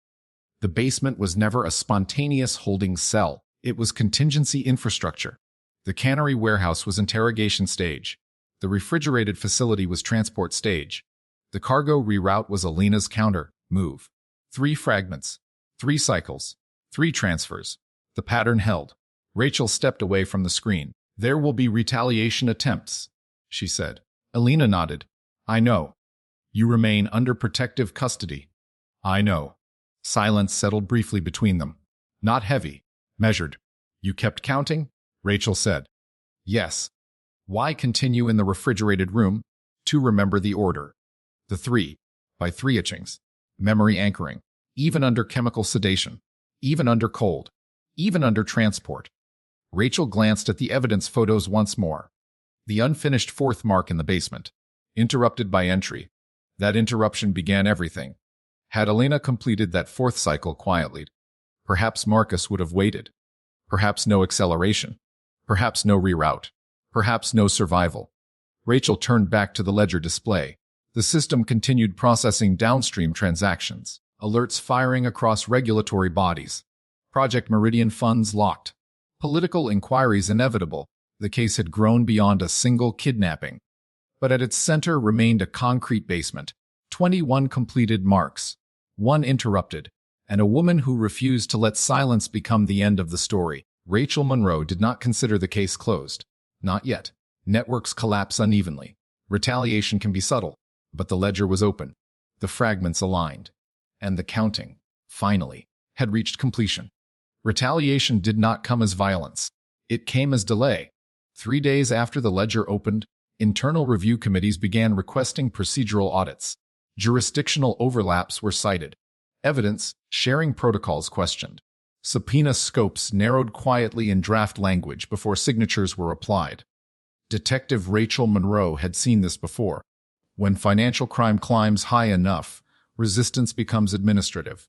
The basement was never a spontaneous holding cell. It was contingency infrastructure. The cannery warehouse was interrogation stage. The refrigerated facility was transport stage. The cargo reroute was Elena's counter move. 3 fragments, 3 cycles, 3 transfers. The pattern held. Rachel stepped away from the screen. There will be retaliation attempts, she said. Elena nodded. I know. You remain under protective custody. I know. Silence settled briefly between them. Not heavy. Measured. You kept counting? Rachel said. Yes. Why continue in the refrigerated room? To remember the order. The 3, by 3 etchings. Memory anchoring. Even under chemical sedation. Even under cold. Even under transport. Rachel glanced at the evidence photos once more. The unfinished 4th mark in the basement. Interrupted by entry. That interruption began everything. Had Elena completed that 4th cycle quietly, perhaps Marcus would have waited. Perhaps no acceleration. Perhaps no reroute. Perhaps no survival. Rachel turned back to the ledger display. The system continued processing downstream transactions, alerts firing across regulatory bodies. Project Meridian funds locked. Political inquiries inevitable. The case had grown beyond a single kidnapping. But at its center remained a concrete basement. 21 completed marks. 1 interrupted. And a woman who refused to let silence become the end of the story. Rachel Monroe did not consider the case closed. Not yet. Networks collapse unevenly. Retaliation can be subtle. But the ledger was open. The fragments aligned. And the counting, finally, had reached completion. Retaliation did not come as violence. It came as delay. 3 days after the ledger opened, internal review committees began requesting procedural audits. Jurisdictional overlaps were cited. Evidence sharing protocols questioned. Subpoena scopes narrowed quietly in draft language before signatures were applied. Detective Rachel Monroe had seen this before. When financial crime climbs high enough, resistance becomes administrative.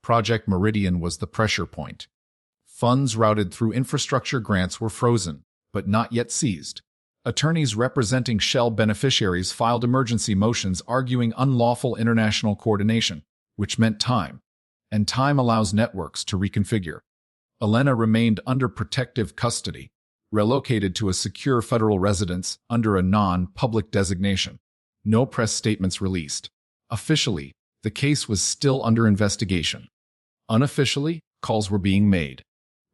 Project Meridian was the pressure point. Funds routed through infrastructure grants were frozen, but not yet seized. Attorneys representing shell beneficiaries filed emergency motions arguing unlawful international coordination, which meant time. And time allows networks to reconfigure. Elena remained under protective custody, relocated to a secure federal residence under a non-public designation. No press statements released. Officially, the case was still under investigation. Unofficially, calls were being made.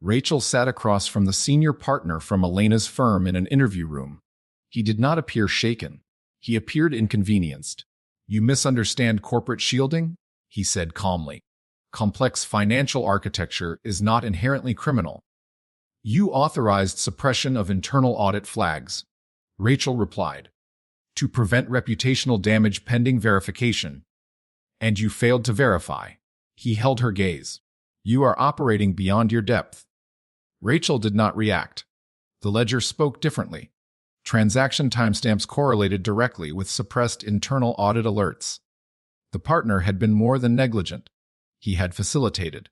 Rachel sat across from the senior partner from Elena's firm in an interview room. He did not appear shaken. He appeared inconvenienced. "You misunderstand corporate shielding?" he said calmly. "Complex financial architecture is not inherently criminal." "You authorized suppression of internal audit flags," Rachel replied, "to prevent reputational damage pending verification. And you failed to verify." He held her gaze. "You are operating beyond your depth." Rachel did not react. The ledger spoke differently. Transaction timestamps correlated directly with suppressed internal audit alerts. The partner had been more than negligent. He had facilitated.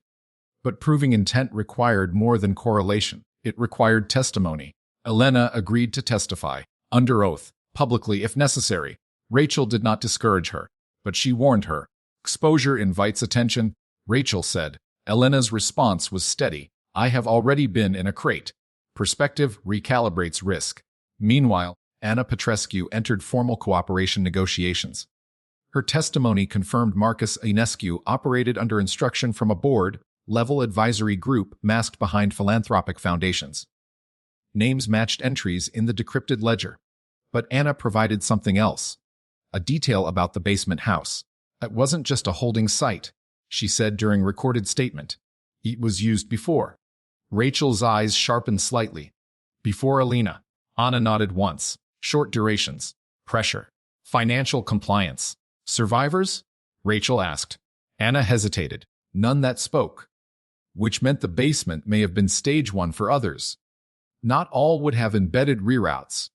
But proving intent required more than correlation. It required testimony. Elena agreed to testify, under oath, publicly if necessary. Rachel did not discourage her, but she warned her. "Exposure invites attention," Rachel said. Elena's response was steady. "I have already been in a crate." Perspective recalibrates risk. Meanwhile, Anna Petrescu entered formal cooperation negotiations. Her testimony confirmed Marcus Ionescu operated under instruction from a board-level advisory group masked behind philanthropic foundations. Names matched entries in the decrypted ledger. But Anna provided something else. A detail about the basement house. "It wasn't just a holding site," she said during recorded statement. "It was used before." Rachel's eyes sharpened slightly. "Before Elena." Anna nodded once. "Short durations. Pressure. Financial compliance. Survivors?" Rachel asked. Anna hesitated. "None that spoke." Which meant the basement may have been stage 1 for others. Not all would have embedded reroutes.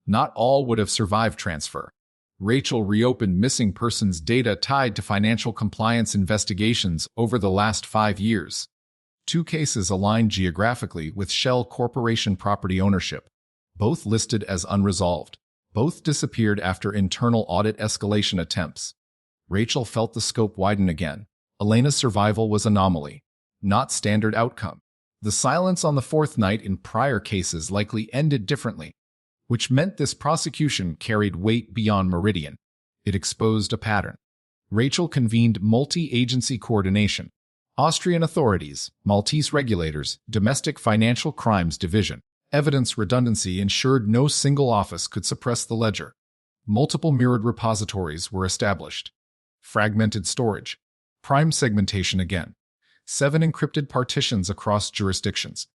Not all would have survived transfer. Rachel reopened missing persons data tied to financial compliance investigations over the last 5 years. 2 cases aligned geographically with Shell Corporation property ownership. Both listed as unresolved. Both disappeared after internal audit escalation attempts. Rachel felt the scope widen again. Elena's survival was anomaly, not standard outcome. The silence on the fourth night in prior cases likely ended differently, which meant this prosecution carried weight beyond Meridian. It exposed a pattern. Rachel convened multi-agency coordination. Austrian authorities, Maltese regulators, Domestic Financial Crimes Division. Evidence redundancy ensured no single office could suppress the ledger. Multiple mirrored repositories were established. Fragmented storage. Prime segmentation again. 7 encrypted partitions across jurisdictions.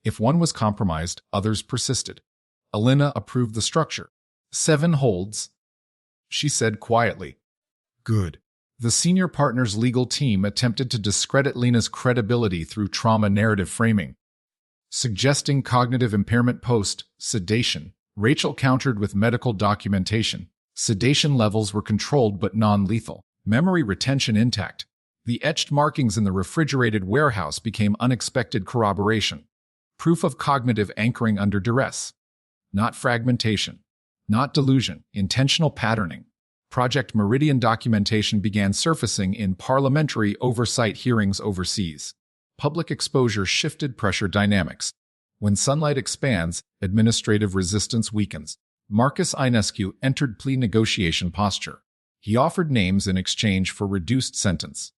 If one was compromised, others persisted. Elena approved the structure. 7 holds, she said quietly. Good. The senior partner's legal team attempted to discredit Lena's credibility through trauma narrative framing, suggesting cognitive impairment post-sedation. Rachel countered with medical documentation. Sedation levels were controlled but non-lethal. Memory retention intact. The etched markings in the refrigerated warehouse became unexpected corroboration. Proof of cognitive anchoring under duress. Not fragmentation. Not delusion. Intentional patterning. Project Meridian documentation began surfacing in parliamentary oversight hearings overseas. Public exposure shifted pressure dynamics. When sunlight expands, administrative resistance weakens. Marcus Ionescu entered plea negotiation posture. He offered names in exchange for reduced sentence.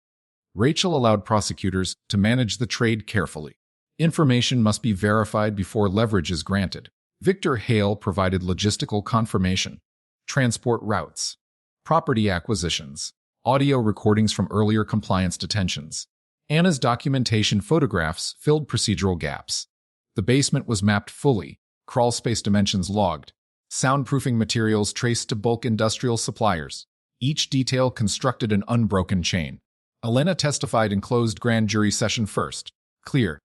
Rachel allowed prosecutors to manage the trade carefully. Information must be verified before leverage is granted. Victor Hale provided logistical confirmation. Transport routes. Property acquisitions. Audio recordings from earlier compliance detentions. Anna's documentation photographs filled procedural gaps. The basement was mapped fully, crawlspace dimensions logged, soundproofing materials traced to bulk industrial suppliers. Each detail constructed an unbroken chain. Elena testified in closed grand jury session first. Clear.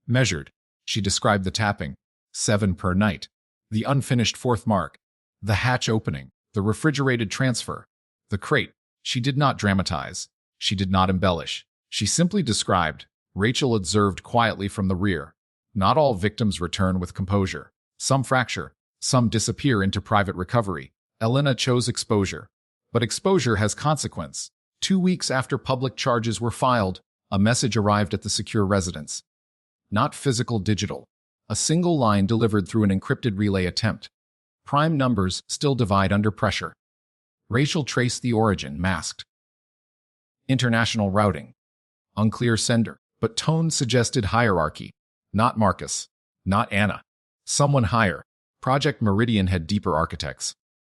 Measured. She described the tapping. 7 per night. The unfinished fourth mark. The hatch opening. The refrigerated transfer. The crate. She did not dramatize. She did not embellish. She simply described. Rachel observed quietly from the rear. Not all victims return with composure. Some fracture. Some disappear into private recovery. Elena chose exposure. But exposure has consequence. 2 weeks after public charges were filed, a message arrived at the secure residence. Not physical, digital. A single line delivered through an encrypted relay attempt. Prime numbers still divide under pressure. Rachel traced the origin, masked. International routing. Unclear sender, but tone suggested hierarchy. Not Marcus. Not Anna. Someone higher. Project Meridian had deeper architects.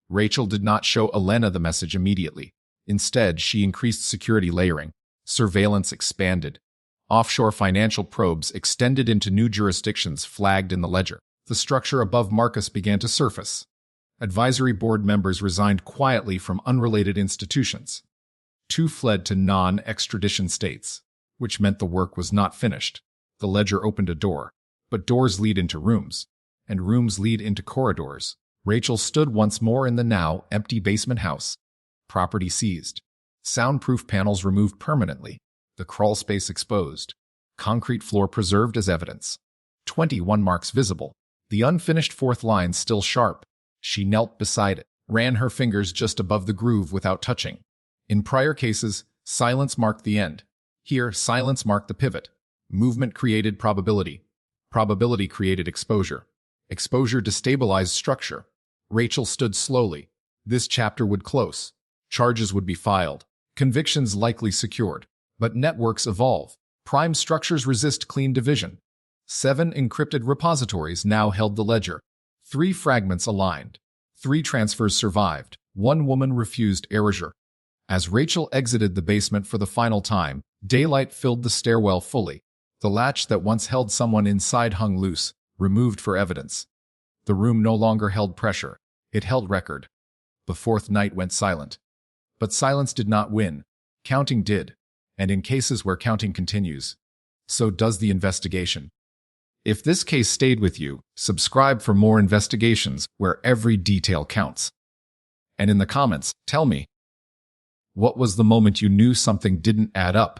Rachel did not show Elena the message immediately. Instead, she increased security layering. Surveillance expanded. Offshore financial probes extended into new jurisdictions flagged in the ledger. The structure above Marcus began to surface. Advisory board members resigned quietly from unrelated institutions. 2 fled to non-extradition states, which meant the work was not finished. The ledger opened a door, but doors lead into rooms, and rooms lead into corridors. Rachel stood once more in the now empty basement house. Property seized. Soundproof panels removed permanently. The crawl space exposed. Concrete floor preserved as evidence. 21 marks visible. The unfinished fourth line still sharp. She knelt beside it, ran her fingers just above the groove without touching. In prior cases, silence marked the end. Here, silence marked the pivot. Movement created probability. Probability created exposure. Exposure destabilized structure. Rachel stood slowly. This chapter would close. Charges would be filed. Convictions likely secured. But networks evolve. Prime structures resist clean division. 7 encrypted repositories now held the ledger. 3 fragments aligned. 3 transfers survived. 1 woman refused erasure. As Rachel exited the basement for the final time, daylight filled the stairwell fully. The latch that once held someone inside hung loose, removed for evidence. The room no longer held pressure. It held record. The fourth night went silent. But silence did not win. Counting did. And in cases where counting continues, so does the investigation. If this case stayed with you, subscribe for more investigations where every detail counts. And in the comments, tell me, what was the moment you knew something didn't add up?